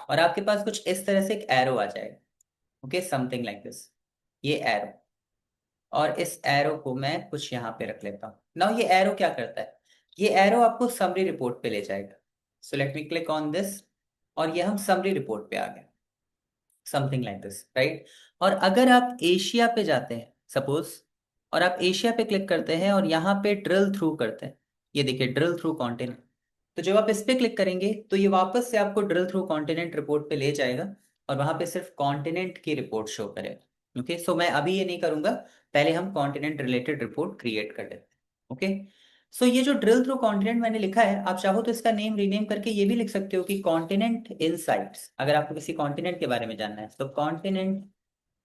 और आपके पास कुछ इस तरह से एक एरो आ जाएगा। ओके, समथिंग लाइक दिस, ये एरो। और इस एरो को मैं कुछ यहाँ पे रख लेता हूँ। नाउ ये एरो क्या करता है, ये एरो आपको समरी रिपोर्ट पे ले जाएगा। सो let me click on this, और ये हम समरी रिपोर्ट पे आ गए, समथिंग लाइक दिस, राइट। और अगर आप एशिया पे जाते हैं सपोज, और आप एशिया पे क्लिक करते हैं और यहाँ पे ड्रिल थ्रू करते हैं, ये देखिए ड्रिल थ्रू कॉन्टिनेंट, तो जब आप इस पे क्लिक करेंगे तो ये वापस से आपको ड्रिल थ्रू कॉन्टिनेंट रिपोर्ट पे ले जाएगा, और वहां पे सिर्फ कॉन्टिनेंट की रिपोर्ट शो करेगा। ओके, सो मैं अभी ये नहीं करूंगा, पहले हम कॉन्टिनेंट रिलेटेड रिपोर्ट क्रिएट कर लेते हैं। ओके। सो ये जो ड्रिल थ्रू कॉन्टिनेंट मैंने लिखा है, आप चाहो तो इसका नेम रीनेम करके ये भी लिख सकते हो कि कॉन्टिनेंट इनसाइट्स, अगर आपको किसी कॉन्टिनेंट के बारे में जानना है तो continent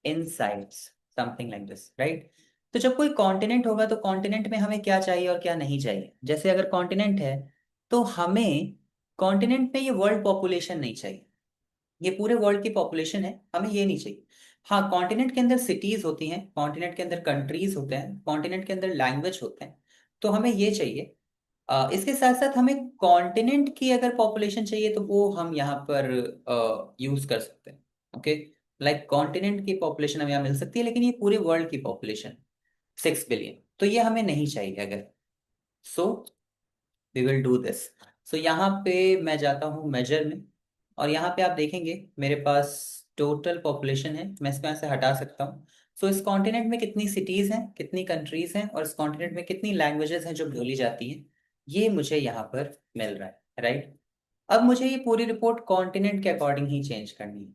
insights, something like this, right. तो जब कोई कॉन्टिनेंट होगा तो कॉन्टिनेंट में हमें क्या चाहिए और क्या नहीं चाहिए, जैसे अगर कॉन्टिनेंट है तो हमें कॉन्टिनेंट में ये वर्ल्ड पॉपुलेशन नहीं चाहिए, ये पूरे वर्ल्ड की पॉपुलेशन है, हमें ये नहीं चाहिए। हाँ, कॉन्टिनेंट के अंदर सिटीज होती हैं, कॉन्टिनेंट के अंदर कंट्रीज होते हैं, कॉन्टिनेंट के अंदर लैंग्वेज होते हैं, तो हमें ये चाहिए। इसके साथ साथ हमें कॉन्टिनेंट की अगर पॉपुलेशन चाहिए तो वो हम यहाँ पर यूज कर सकते हैं। ओके, लाइक कॉन्टिनेंट की पॉपुलेशन हमें यहाँ मिल सकती है, लेकिन ये पूरे वर्ल्ड की पॉपुलेशन 6 बिलियन, तो ये हमें नहीं चाहिए अगर। So we will do this. So यहाँ पे मैं जाता हूँ मेजर में, और यहाँ पे आप देखेंगे मेरे पास टोटल पॉपुलेशन है, मैं इसको यहाँ से हटा सकता हूँ। सो इस कॉन्टिनेंट में कितनी सिटीज हैं, कितनी कंट्रीज हैं, और इस कॉन्टिनेंट में कितनी लैंग्वेजेस हैं जो बोली जाती हैं, ये मुझे यहाँ पर मिल रहा है, राइट। अब मुझे ये पूरी रिपोर्ट कॉन्टिनेंट के अकॉर्डिंग ही चेंज करनी है।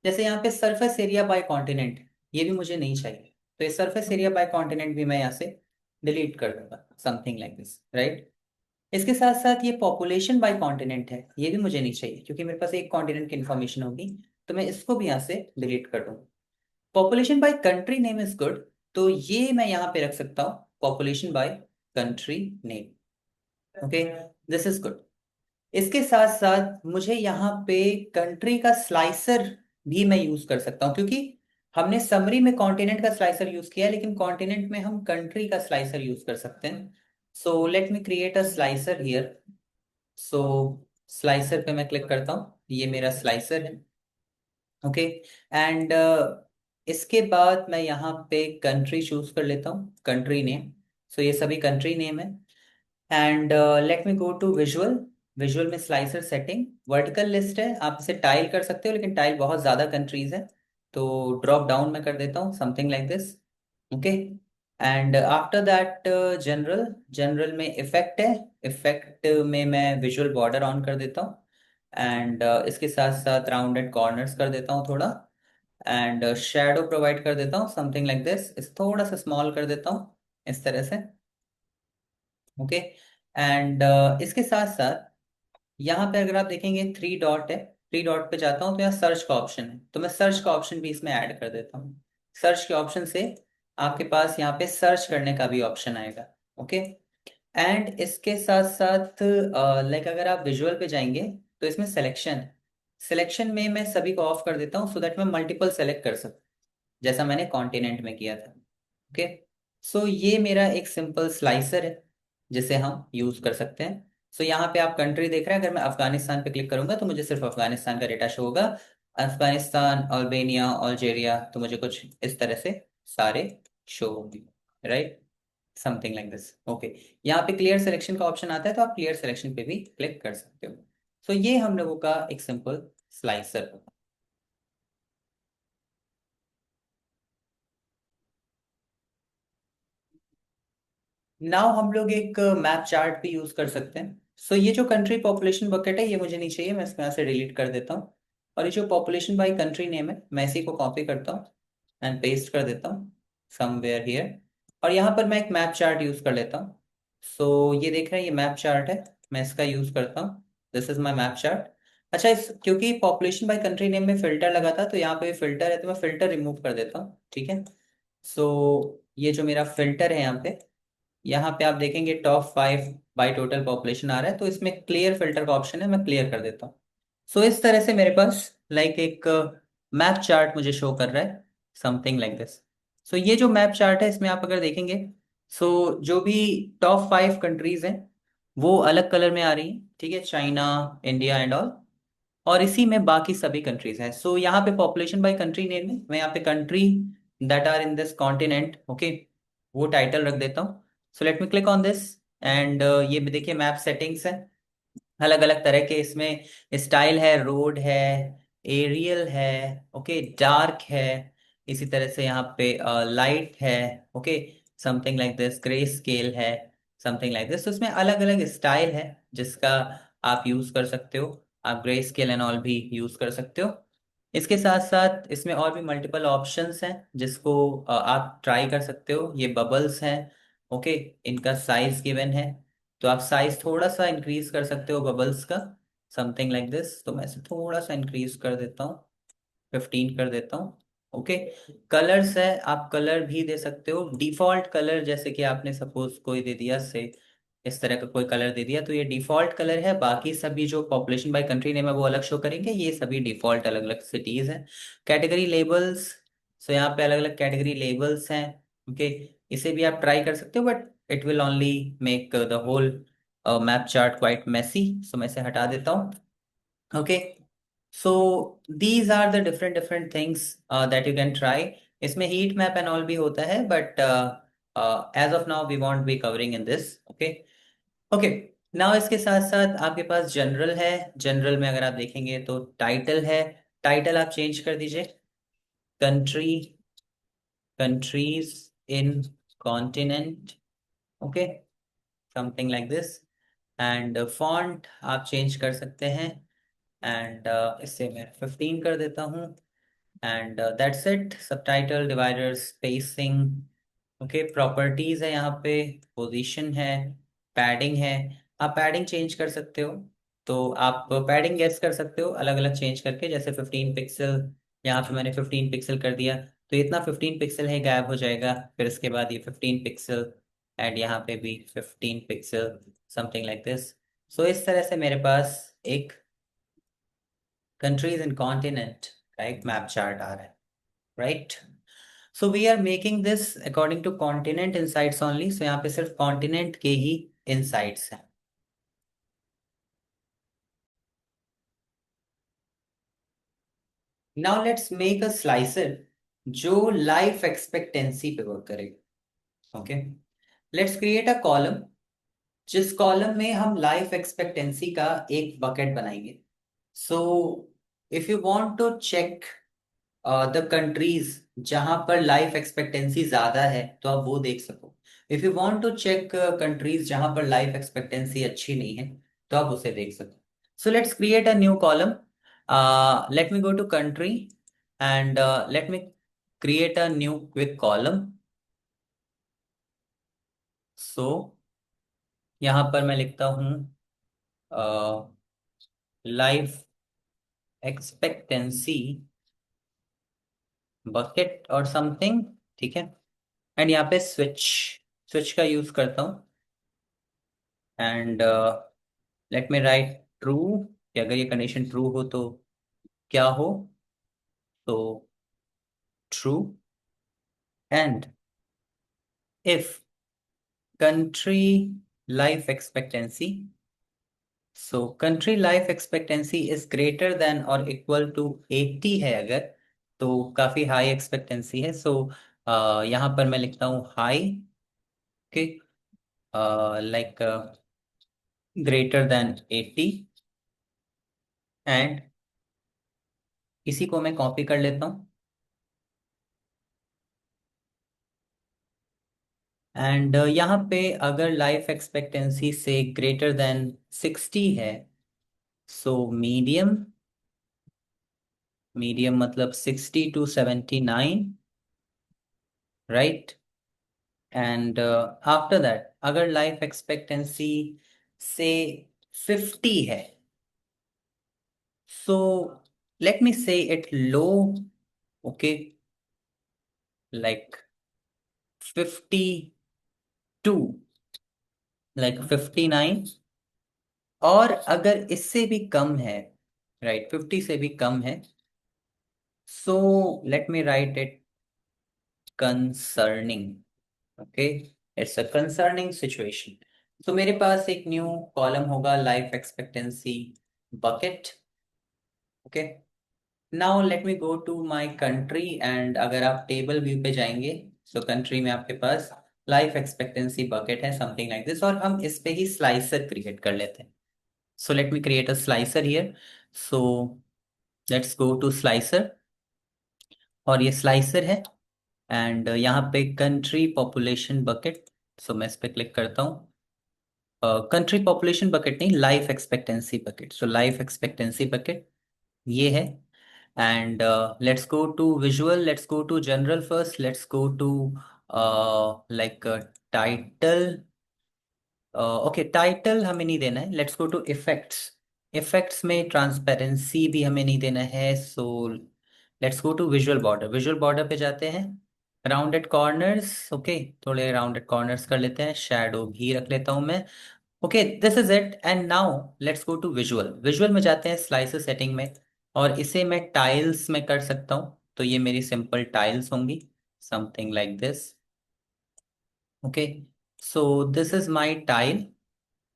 जैसे यहाँ पे सरफेस एरिया बाय कॉन्टिनेंट, ये भी मुझे नहीं चाहिए, तो ये सरफेस एरिया बाय कॉन्टिनेंट भी मैं यहाँ से डिलीट कर दूंगा, समथिंग लाइक दिस, राइट। इसके साथ साथ ये पॉपुलेशन बाय कॉन्टिनेंट है, ये भी मुझे नहीं चाहिए, क्योंकि मेरे पास एक कॉन्टिनेंट की इन्फॉर्मेशन होगी, तो मैं इसको भी यहाँ से डिलीट कर दूंगा। Population by country name is good, तो ये मैं यहाँ पे रख सकता हूँ, population by country name. Okay, this is good. इसके साथ साथ मुझे यहाँ पे कंट्री का स्लाइसर भी मैं यूज कर सकता हूँ, क्योंकि हमने समरी में कॉन्टिनेंट का स्लाइसर यूज किया है, लेकिन कॉन्टिनेंट में हम कंट्री का स्लाइसर यूज कर सकते हैं। So let me create a slicer here. So slicer पे मैं क्लिक करता हूँ, ये मेरा स्लाइसर है। ओके। एंड इसके बाद मैं यहाँ पे कंट्री चूज कर लेता हूँ, कंट्री नेम। सो ये सभी कंट्री नेम है। And let me go to visual. Visual में स्लाइसर सेटिंग वर्टिकल लिस्ट है, आप इसे टाइल कर सकते हो, लेकिन टाइल बहुत ज्यादा कंट्रीज है, तो ड्रॉप डाउन में कर देता हूँ, something like this. Okay. And after that general, general में इफेक्ट है, इफेक्ट में मैं विजुअल बॉर्डर ऑन कर देता हूँ। एंड इसके साथ साथ राउंडेड कॉर्नर्स कर देता हूँ थोड़ा। एंड शेडो प्रोवाइड कर देता हूँ, समथिंग लाइक दिस, इस थोड़ा सा स्मॉल कर देता हूँ इस तरह से। ओके। एंड इसके साथ साथ यहाँ पे अगर आप देखेंगे 3 डॉट है, 3 डॉट पे जाता हूँ तो यहाँ सर्च का ऑप्शन है, तो मैं सर्च का ऑप्शन भी इसमें ऐड कर देता हूँ। सर्च के ऑप्शन से आपके पास यहाँ पे सर्च करने का भी ऑप्शन आएगा। ओके। एंड इसके साथ साथ लाइक अगर आप विजुअल पे जाएंगे तो इसमें सिलेक्शन है, सिलेक्शन में मैं सभी को ऑफ कर देता हूँ, सो दैट मैं मल्टीपल सेलेक्ट कर सकूँ, जैसा मैंने कॉन्टिनेंट में किया था। ओके। सो ये मेरा एक सिंपल स्लाइसर है जिसे हम यूज कर सकते हैं। सो यहाँ पे आप कंट्री देख रहे हैं, अगर मैं अफगानिस्तान पे क्लिक करूंगा तो मुझे सिर्फ अफगानिस्तान का डेटा शो होगा। अफगानिस्तान, अल्बानिया, अल्जीरिया, तो मुझे कुछ इस तरह से सारे शो होंगे, right, something like this. Okay. यहाँ पे क्लियर सिलेक्शन का ऑप्शन आता है, तो आप क्लियर सिलेक्शन पे भी क्लिक कर सकते हो। सो ये हम लोगों का एक सिंपल स्लाइसर होगा। नाउ हम लोग एक मैप चार्ट भी यूज कर सकते हैं। सो ये जो कंट्री पॉपुलेशन बकेट है ये मुझे नहीं चाहिए, मैं इसको यहाँ से डिलीट कर देता हूँ। और ये जो पॉपुलेशन बाई कंट्री नेम है मैं इसी को कॉपी करता हूँ एंड पेस्ट कर देता हूँ समवेयर हियर। और यहाँ पर मैं एक मैप चार्ट यूज कर लेता हूँ। सो ये देख रहे हैं, ये मैप चार्ट है, मैं इसका यूज करता हूँ। This is my map chart. अच्छा, इस क्योंकि पॉपुलेशन बाय कंट्री नेम में फिल्टर लगा था तो यहाँ पे फिल्टर है, तो मैं फिल्टर रिमूव कर देता हूँ, ठीक है। सो ये जो मेरा फिल्टर है यहाँ पे आप देखेंगे टॉप 5 बाई टोटल पॉपुलेशन आ रहा है, तो इसमें क्लियर फिल्टर का ऑप्शन है, मैं क्लियर कर देता हूँ। सो इस तरह से मेरे पास लाइक एक मैप चार्ट मुझे शो कर रहा है, समथिंग लाइक दिस। सो ये जो मैप चार्ट है इसमें आप अगर देखेंगे, सो जो भी टॉप 5 कंट्रीज हैं वो अलग कलर में आ रही हैं, ठीक है, चाइना, इंडिया एंड ऑल। और इसी में बाकी सभी कंट्रीज हैं। सो यहाँ पे पॉपुलेशन बाय कंट्री नेम है, मैं यहाँ पे country that are in this continent, okay, वो टाइटल रख देता हूँ। So let me click on this and ये भी देखिए मैप सेटिंग्स है, अलग अलग तरह के इसमें स्टाइल है, रोड है, एरियल है, ओके, डार्क है, इसी तरह से यहाँ पे लाइट है, okay, something like this, grey scale है, समथिंग लाइक दिस। तो इसमें अलग अलग स्टाइल है जिसका आप यूज कर सकते हो, आप ग्रे स्केल एंड ऑल भी यूज कर सकते हो। इसके साथ साथ इसमें और भी मल्टीपल ऑप्शंस हैं जिसको आप ट्राई कर सकते हो। ये बबल्स हैं, ओके, इनका साइज गिवन है, तो आप साइज थोड़ा सा इंक्रीज कर सकते हो बबल्स का, समथिंग लाइक दिस। तो मैं इसे थोड़ा सा इंक्रीज कर देता हूँ, 15 कर देता हूँ, ओके। कलर्स है, आप कलर भी दे सकते हो, डिफॉल्ट कलर जैसे कि आपने सपोज कोई दे दिया से इस तरह का कोई कलर दे दिया तो ये डिफॉल्ट कलर है। बाकी सभी जो पॉपुलेशन बाय कंट्री नेम है वो अलग शो करेंगे, ये सभी डिफॉल्ट अलग अलग सिटीज हैं। कैटेगरी लेबल्स, सो यहाँ पे अलग अलग कैटेगरी लेबल्स हैं, ओके, इसे भी आप ट्राई कर सकते हो but it will only make the whole map chart quite messy, so मैं इसे हटा देता हूँ, okay. So these are the different different things that you can try. इसमें हीट मैप एंड ऑल भी होता है but as of now we won't be covering in this, okay. Okay, now इसके साथ साथ आपके पास जनरल है। जनरल में अगर आप देखेंगे तो टाइटल है, टाइटल आप चेंज कर दीजिए, country, countries in continent, okay, something like this. And font आप चेंज कर सकते हैं एंड इससे मैं 15 कर देता हूँ and that's it. Subtitle, divider, spacing, okay, properties है, यहाँ पे पोजीशन है, पैडिंग है, आप पैडिंग चेंज कर सकते हो। तो आप पैडिंग गेस कर सकते हो अलग अलग चेंज करके, जैसे 15 पिक्सल, यहाँ पे मैंने 15 पिक्सल कर दिया तो इतना 15 पिक्सल है गायब हो जाएगा, फिर इसके बाद ये 15 पिक्सल एंड यहाँ पे भी 15 पिक्सल, समथिंग लाइक दिस। सो इस तरह से मेरे पास एक कंट्रीज एंड कॉन्टिनेंट का एक मैप चार्ट आ रहा है, right. So we are making this according to continent insights only, so यहाँ पे सिर्फ कॉन्टिनेंट के ही इनसाइट्स हैं। Now let's make a slicer जो लाइफ एक्सपेक्टेंसी पे वर्क करेगा, okay. Let's create a column जिस कॉलम में हम लाइफ एक्सपेक्टेंसी का एक बकेट बनाएंगे। So if you want to check the countries जहां पर लाइफ एक्सपेक्टेंसी ज्यादा है तो आप वो देख सको। If you want to check countries जहां पर लाइफ एक्सपेक्टेंसी अच्छी नहीं है तो आप उसे देख सको। So let's create a new column. Let me go to country and let me create a new quick column. So यहाँ पर मैं लिखता हूँ लाइफ एक्सपेक्टेंसी बकेट और समथिंग, ठीक है। एंड यहाँ पे स्विच, स्विच का यूज करता हूँ and let me right true, कि अगर ये कंडीशन ट्रू हो तो क्या हो, तो true. And if country life expectancy, so country life expectancy is greater than और इक्वल टू 80 है अगर, तो काफी हाई एक्सपेक्टेंसी है। सो यहाँ पर मैं लिखता हूँ high, okay, like greater than 80 and इसी को मैं कॉपी कर लेता हूँ एंड यहाँ पे अगर लाइफ एक्सपेक्टेंसी से ग्रेटर देन 60 है, सो मीडियम, मीडियम मतलब 60 to 79, right. And after that अगर लाइफ एक्सपेक्टेंसी से 50 है, सो लेट मी से it low, okay, like 52, like 59। और अगर इससे भी कम है, राइट, 50 से भी कम है, so let me write it concerning, okay, it's a concerning situation. तो मेरे पास एक न्यू कॉलम होगा, life expectancy bucket, okay. Now let me go to my country, and अगर आप टेबल व्यू पे जाएंगे, सो कंट्री में आपके पास लाइफ एक्सपेक्टेंसी बकेट है, समथिंग लाइक दिस, और हम इस पे ही स्लाइसर क्रिएट कर लेते हैं। So let me create a slicer here. So let's go to slicer, और ये स्लाइसर है, एंड यहाँ पे कंट्री पॉपुलेशन बकेट। सो मैं इस पे क्लिक करता हूँ। कंट्री पॉपुलेशन बकेट नहीं, life expectancy bucket. So life expectancy bucket ये है। And let's go to visual, let's go to general first, let's go to like title. Okay, title हमें नहीं देना है, let's go to effects. Effects में transparency भी हमें नहीं देना है, so let's go to visual border. Visual border पे जाते हैं, राउंडेड कॉर्नर्स, ओके, थोड़े राउंडेड कॉर्नर्स कर लेते हैं, शैडो भी रख लेता हूं मैं। Okay, this is it, and now let's go to visual. Visual में जाते हैं स्लाइसर सेटिंग में, और इसे मैं टाइल्स में कर सकता हूँ, तो ये मेरी सिंपल टाइल्स होंगी, something like this, okay. So this is my tile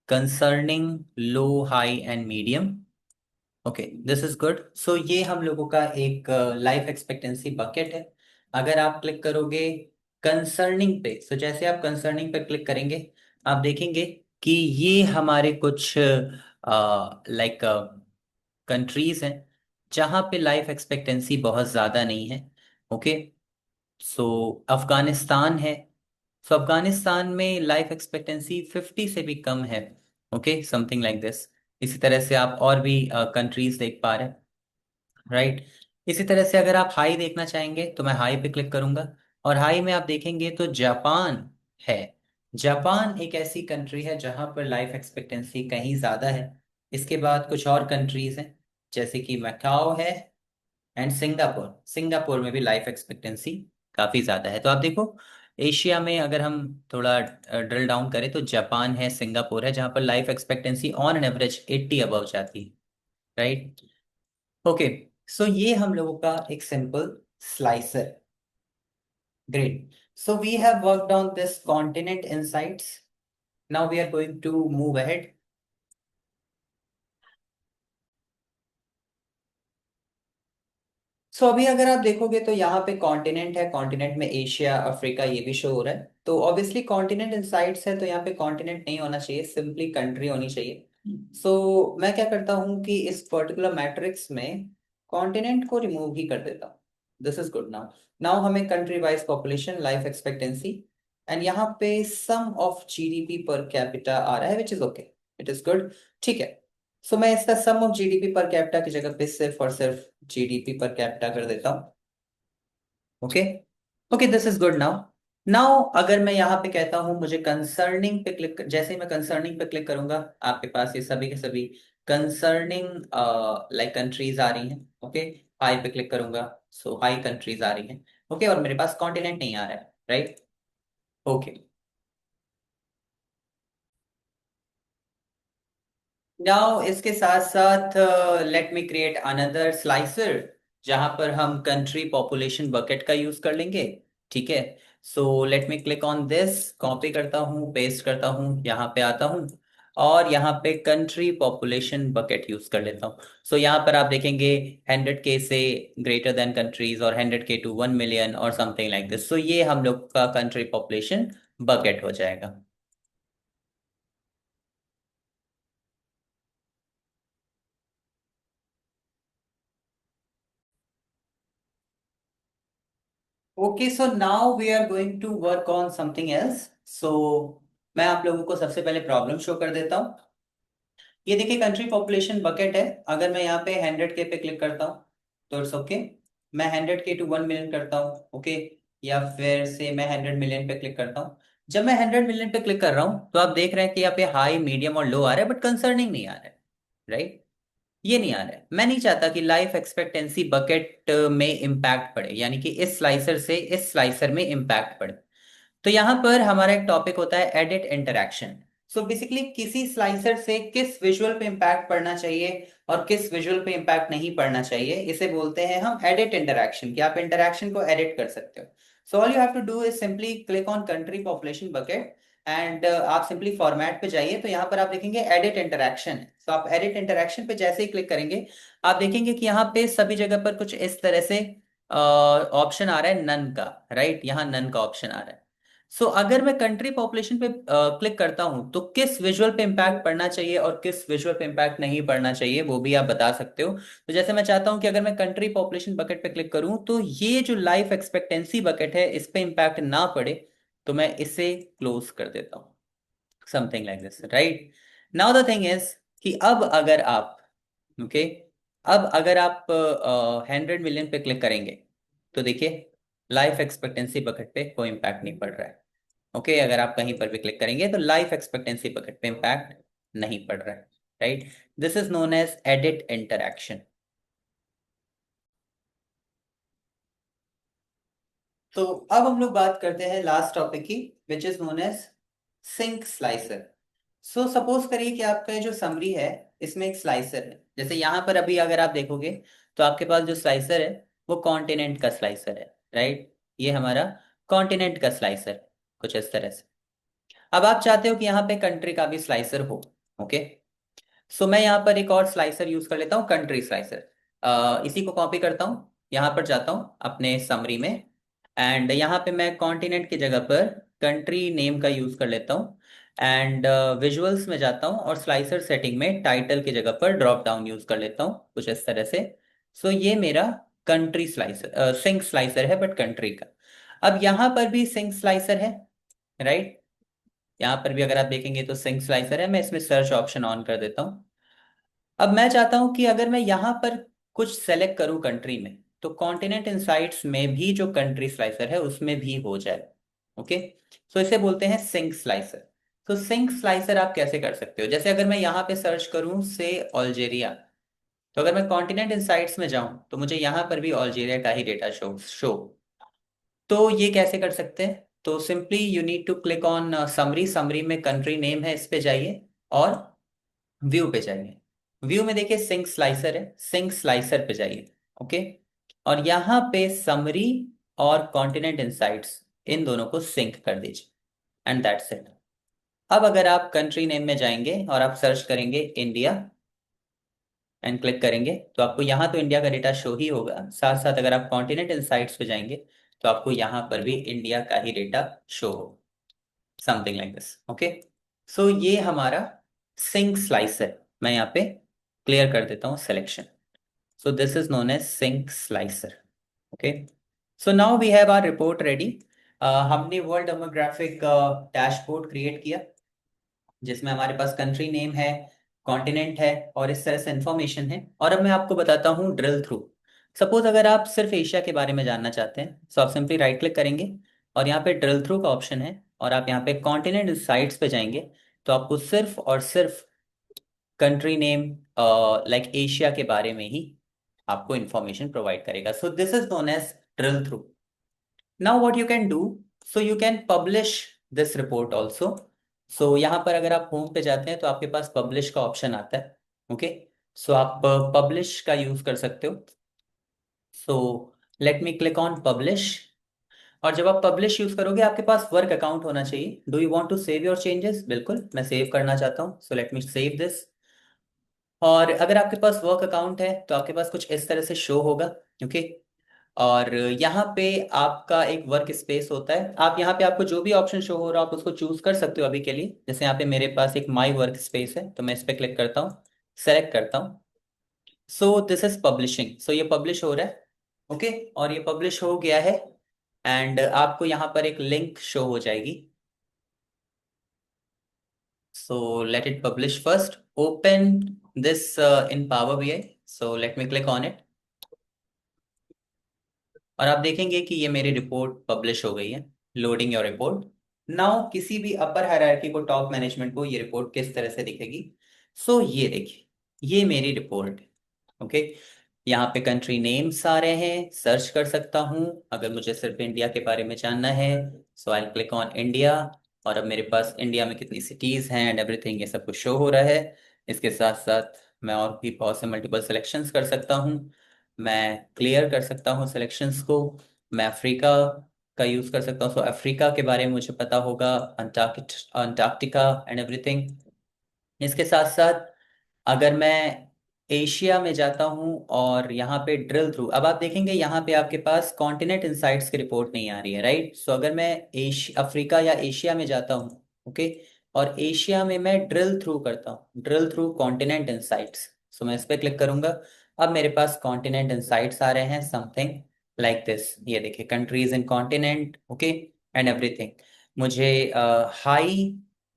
concerning low, high and medium, okay, this is good. So ये हम लोगों का एक लाइफ एक्सपेक्टेंसी बकेट है। अगर आप क्लिक करोगे कंसर्निंग पे, सो जैसे आप कंसर्निंग पे क्लिक करेंगे, आप देखेंगे कि ये हमारे कुछ लाइक कंट्रीज हैं जहाँ पे लाइफ एक्सपेक्टेंसी बहुत ज़्यादा नहीं है, ओके। सो अफगानिस्तान है, सो अफगानिस्तान में लाइफ एक्सपेक्टेंसी 50 से भी कम है, ओके, समथिंग लाइक दिस। इसी तरह से आप और भी कंट्रीज देख पा रहे हैं, राइट। इसी तरह से अगर आप हाई देखना चाहेंगे तो मैं हाई पे क्लिक करूंगा, और हाई में आप देखेंगे तो जापान है। जापान एक ऐसी कंट्री है जहां पर लाइफ एक्सपेक्टेंसी कहीं ज्यादा है। इसके बाद कुछ और कंट्रीज हैं, जैसे कि मैकाओ है, एंड सिंगापुर। सिंगापुर में भी लाइफ एक्सपेक्टेंसी काफी ज्यादा है। तो आप देखो, एशिया में अगर हम थोड़ा ड्रिल डाउन करें तो जापान है, सिंगापुर है, जहां पर life expectancy on an average 80 above जाती है, राइट। ओके, सो ये हम लोगों का एक simple slicer, great. So we have worked on this continent insights, now we are going to move ahead. So अभी अगर आप देखोगे तो यहाँ पे कॉन्टिनेंट है, कॉन्टिनेंट में एशिया, अफ्रीका ये भी शो हो रहा है। तो ऑब्वियसली कॉन्टिनेंट इनसाइट्स है, तो यहाँ पे कॉन्टिनेंट नहीं होना चाहिए, सिंपली कंट्री होनी चाहिए। सो मैं क्या करता हूँ कि इस पर्टिकुलर मैट्रिक्स में कॉन्टिनेंट को रिमूव ही कर देता हूँ। This is good. Now now हमें country wise population, life expectancy, and यहाँ पे sum of GDP per capita आ रहा है, which is okay, it is good, ठीक है। सो मैं इसका sum of GDP per capita की जगह पे सिर्फ और सिर्फ जीडीपी पर कैपिटा कर देता हूँ, okay. Okay, this is good. Now now अगर मैं यहाँ पे कहता हूँ मुझे कंसर्निंग पे क्लिक, जैसे ही मैं कंसर्निंग पे क्लिक करूंगा, आपके पास ये सभी के सभी कंसर्निंग लाइक कंट्रीज आ रही हैं, ओके। हाई पे क्लिक करूंगा, सो हाई कंट्रीज आ रही हैं, ओके, और मेरे पास कॉन्टिनेंट नहीं आ रहा है, राइट, ओके। नाउ इसके साथ साथ late me create another slicer, जहां पर हम कंट्री पॉपुलेशन बकेट का यूज कर लेंगे, ठीक है। So let me click on this, copy करता हूँ, पेस्ट करता हूँ, यहाँ पे आता हूँ, और यहाँ पे कंट्री पॉपुलेशन बकेट यूज कर लेता हूँ। सो यहाँ पर आप देखेंगे 100K से ग्रेटर देन कंट्रीज, और 100K टू 1 मिलियन, और समथिंग लाइक दिस। सो ये हम लोग का कंट्री पॉपुलेशन बकेट हो जाएगा। Okay, so now we are going to work on something else. सो मैं आप लोगों को सबसे पहले प्रॉब्लम शो कर देता हूँ। ये देखिए कंट्री पॉपुलेशन बकेट है। अगर मैं यहाँ पे 100K पे क्लिक करता हूँ तो इट्स ओके। मैं 100K टू 1 मिलियन करता हूँ, ओके। या फिर से मैं 100 मिलियन पे क्लिक करता हूँ। जब मैं 100 मिलियन पे क्लिक कर रहा हूँ तो आप देख रहे हैं कि यहाँ पे हाई, मीडियम और लो आ रहा है, बट कंसर्निंग नहीं आ रहा है, राइट। ये नहीं आ रहा है। मैं नहीं चाहता कि लाइफ एक्सपेक्टेंसी बकेट में इम्पैक्ट पड़े, यानी कि इस स्लाइसर से इस स्लाइसर में इम्पैक्ट पड़े। तो यहां पर हमारा एक टॉपिक होता है एडिट इंटरैक्शन। सो बेसिकली किसी स्लाइसर से किस विजुअल पे इम्पैक्ट पड़ना चाहिए और किस विजुअल पे इम्पैक्ट नहीं पड़ना चाहिए, इसे बोलते हैं हम एडिट इंटरैक्शन, कि आप इंटरैक्शन को एडिट कर सकते हो। So all you have to do is simply click on country population bucket and आप सिंपली फॉर्मेट पे जाइए। तो यहाँ पर आप देखेंगे एडिट इंटरैक्शन है। तो आप एडिट इंटरैक्शन पे जैसे ही क्लिक करेंगे आप देखेंगे कि यहाँ पे सभी जगह पर कुछ इस तरह से ऑप्शन आ रहा है नन का, राइट। यहाँ नन का ऑप्शन आ रहा है। अगर मैं कंट्री पॉपुलेशन पे क्लिक करता हूं तो किस विजुअल पे इंपैक्ट पड़ना चाहिए और किस विजुअल पे इंपैक्ट नहीं पड़ना चाहिए वो भी आप बता सकते हो। तो जैसे मैं चाहता हूं कि अगर मैं कंट्री पॉपुलेशन बकेट पे क्लिक करूं तो ये जो लाइफ एक्सपेक्टेंसी बकेट है इस पे इंपैक्ट ना पड़े, तो मैं इसे क्लोज कर देता हूं, something like this, right. Now the thing is कि अब अगर आप, ओके, अब अगर आप 100 मिलियन पे क्लिक करेंगे तो देखिए लाइफ एक्सपेक्टेंसी बकेट पे कोई इंपैक्ट नहीं पड़ रहा है। ओके, अगर आप कहीं पर भी क्लिक करेंगे तो लाइफ एक्सपेक्टेंसी बकेट पे इंपैक्ट नहीं पड़ रहा है, right. This is known as edit interaction. तो अब हम लोग बात करते हैं लास्ट टॉपिक की, which is known as sync slicer. Suppose करिए कि आपका ये जो समरी है इसमें एक स्लाइसर है। जैसे यहाँ पर अभी अगर आप देखोगे तो आपके पास जो स्लाइसर है वो कॉन्टिनेंट का स्लाइसर है, राइट। ये हमारा कॉन्टिनेंट का स्लाइसर है, कुछ इस तरह से। अब आप चाहते हो कि यहाँ पे कंट्री का भी स्लाइसर हो, ओके। मैं यहाँ पर एक और स्लाइसर यूज कर लेता हूँ, कंट्री स्लाइसर। इसी को कॉपी करता हूँ, यहाँ पर जाता हूँ अपने समरी में एंड यहाँ पे मैं कॉन्टिनेंट की जगह पर कंट्री नेम का यूज कर लेता हूँ एंड विजुअल्स में जाता हूँ और स्लाइसर सेटिंग में टाइटल की जगह पर ड्रॉप डाउन यूज कर लेता हूँ, कुछ इस तरह से। ये मेरा कंट्री स्लाइसर, सिंक स्लाइसर है बट कंट्री का। अब यहाँ पर भी सिंक स्लाइसर है, राइट। यहाँ पर भी अगर आप देखेंगे तो सिंक स्लाइसर है। मैं इसमें सर्च ऑप्शन ऑन कर देता हूँ। अब मैं चाहता हूं कि अगर मैं यहां पर कुछ सेलेक्ट करूं कंट्री में तो कॉन्टिनेंट इनसाइट्स में भी जो कंट्री स्लाइसर है उसमें भी हो जाए, ओके। इसे बोलते हैं सिंक स्लाइसर। सिंक स्लाइसर आप कैसे कर सकते हो, जैसे अगर मैं यहां पे सर्च करूं से अल्जीरिया, तो अगर मैं कॉन्टिनेंट इनसाइट्स में जाऊं तो मुझे यहां पर भी अल्जीरिया का ही डेटा शो। तो ये कैसे कर सकते हैं, तो simply you need to click on summary. Summary में कंट्री नेम है, इस पे जाइए और व्यू पे जाइए। व्यू में देखिए सिंक स्लाइसर है, सिंक स्लाइसर पे जाइए, ओके। और यहाँ पे समरी और कॉन्टिनेंट इनसाइट्स इन दोनों को सिंक कर दीजिए एंड दैट्स इट। अब अगर आप कंट्री नेम में जाएंगे और आप सर्च करेंगे इंडिया एंड क्लिक करेंगे तो आपको यहाँ तो इंडिया का डेटा शो ही होगा, साथ साथ अगर आप कॉन्टिनेंट इनसाइट्स पे जाएंगे तो आपको यहाँ पर भी इंडिया का ही डेटा शो होगा, समथिंग लाइक दिस, ओके। ये हमारा सिंक स्लाइसर। मैं यहाँ पे क्लियर कर देता हूँ selection. This is known as sync slicer, okay. Now we have our report ready. हमने वर्ल्ड डेमोग्राफिक डैशबोर्ड क्रिएट किया जिसमें हमारे पास कंट्री नेम है, कॉन्टिनेंट है और इस तरह से इंफॉर्मेशन है। और अब मैं आपको बताता हूँ ड्रिल थ्रू। सपोज अगर आप सिर्फ एशिया के बारे में जानना चाहते हैं तो आप सिंपली राइट क्लिक करेंगे और यहाँ पे ड्रिल थ्रू का ऑप्शन है और आप यहाँ पे कॉन्टिनेंट साइट्स पे जाएंगे तो आपको सिर्फ और सिर्फ कंट्री नेम लाइक एशिया के बारे में ही आपको इंफॉर्मेशन प्रोवाइड करेगा। This is known as drill through. Now what you can do, you can publish this report also. यहाँ पर अगर आप होम पे जाते हैं तो आपके पास पब्लिश का ऑप्शन आता है, ओके। आप पब्लिश का यूज कर सकते हो। सो let me click on publish. और जब आप पब्लिश यूज करोगे आपके पास वर्क अकाउंट होना चाहिए। Do you want to save your changes, बिल्कुल मैं सेव करना चाहता हूँ, so let me save this. और अगर आपके पास वर्क अकाउंट है तो आपके पास कुछ इस तरह से शो होगा, ओके। और यहाँ पे आपका एक वर्क स्पेस होता है। आप यहाँ पे आपको जो भी ऑप्शन शो हो रहा है आप उसको चूज कर सकते हो अभी के लिए। जैसे यहाँ पे मेरे पास एक माई वर्क स्पेस है तो मैं इस पे क्लिक करता हूँ, सेलेक्ट करता हूँ। This is publishing. ये पब्लिश हो रहा है, ओके। और ये पब्लिश हो गया है एंड आपको यहाँ पर एक लिंक शो हो जाएगी So let it publish first. Open this in Power BI. So let me click on it. और आप देखेंगे कि ये मेरी रिपोर्ट पब्लिश हो गई है। Loading your report. नाउ किसी भी अपर हायरार्की को, टॉप मैनेजमेंट को ये रिपोर्ट किस तरह से दिखेगी? सो ये देखिए, ये मेरी रिपोर्ट है। ओके। यहाँ पे कंट्री नेम्स आ रहे हैं, सर्च कर सकता हूँ अगर मुझे सिर्फ इंडिया के बारे में जानना है। So I click on India. और अब मेरे पास इंडिया में कितनी सिटीज हैं एंड एवरीथिंग ये सब कुछ शो हो रहा है। इसके साथ साथ मैं और भी बहुत से मल्टीपल सिलेक्शंस कर सकता हूँ। मैं क्लियर कर सकता हूँ सिलेक्शंस को। मैं अफ्रीका का यूज कर सकता हूँ। सो अफ्रीका के बारे में मुझे पता होगा, अंटार्कटिका एंड एवरीथिंग। इसके साथ साथ अगर मैं एशिया में जाता हूं और यहाँ पे ड्रिल थ्रू, अब आप देखेंगे यहाँ पे आपके पास कॉन्टिनेंट इनसाइट्स की रिपोर्ट नहीं आ रही है, राइट? सो अगर मैं अफ्रीका या एशिया में जाता हूँ, ओके, और एशिया में मैं ड्रिल थ्रू करता हूँ, ड्रिल थ्रू कॉन्टिनेंट इनसाइट्स। सो मैं इस पे क्लिक करूंगा। अब मेरे पास कॉन्टिनेंट इनसाइट्स आ रहे हैं, समथिंग लाइक दिस। ये देखिए, countries in continent, okay, and everything. मुझे हाई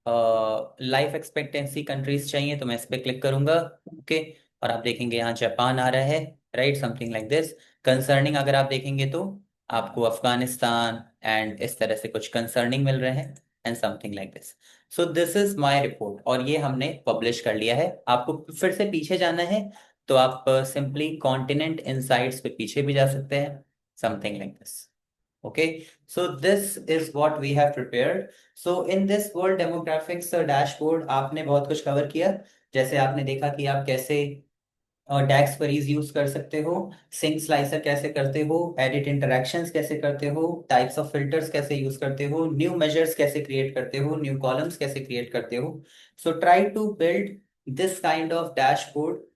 लाइफ एक्सपेक्टेंसी कंट्रीज चाहिए, तो मैं इस पे क्लिक करूंगा। ओके। और आप देखेंगे यहाँ जापान आ रहा है, right, something like this. Concerning अगर आप देखेंगे तो आपको अफगानिस्तान एंड इस तरह से कुछ कंसर्निंग मिल रहे हैं and something like this. So this is my report और ये हमने पब्लिश कर लिया है। आपको फिर से पीछे जाना है तो आप सिंपली कॉन्टिनेंट इनसाइट्स पे पीछे भी जा सकते हैं, something like this. Okay, so this is what we have prepared. So in this world demographics dashboard आपने बहुत कुछ कवर किया। जैसे आपने देखा कि आप कैसे डैक्स क्वेरीज यूज कर सकते हो, सिंक स्लाइसर कैसे करते हो, एडिट इंटरैक्शंस कैसे करते हो, टाइप्स ऑफ फिल्टर्स कैसे यूज करते हो, न्यू मेजर्स कैसे क्रिएट करते हो, न्यू कॉलम्स कैसे क्रिएट करते हो। So try to build this kind of dashboard.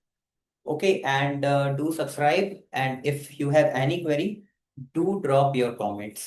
Okay, and do subscribe. And if you have any query, do drop your comments.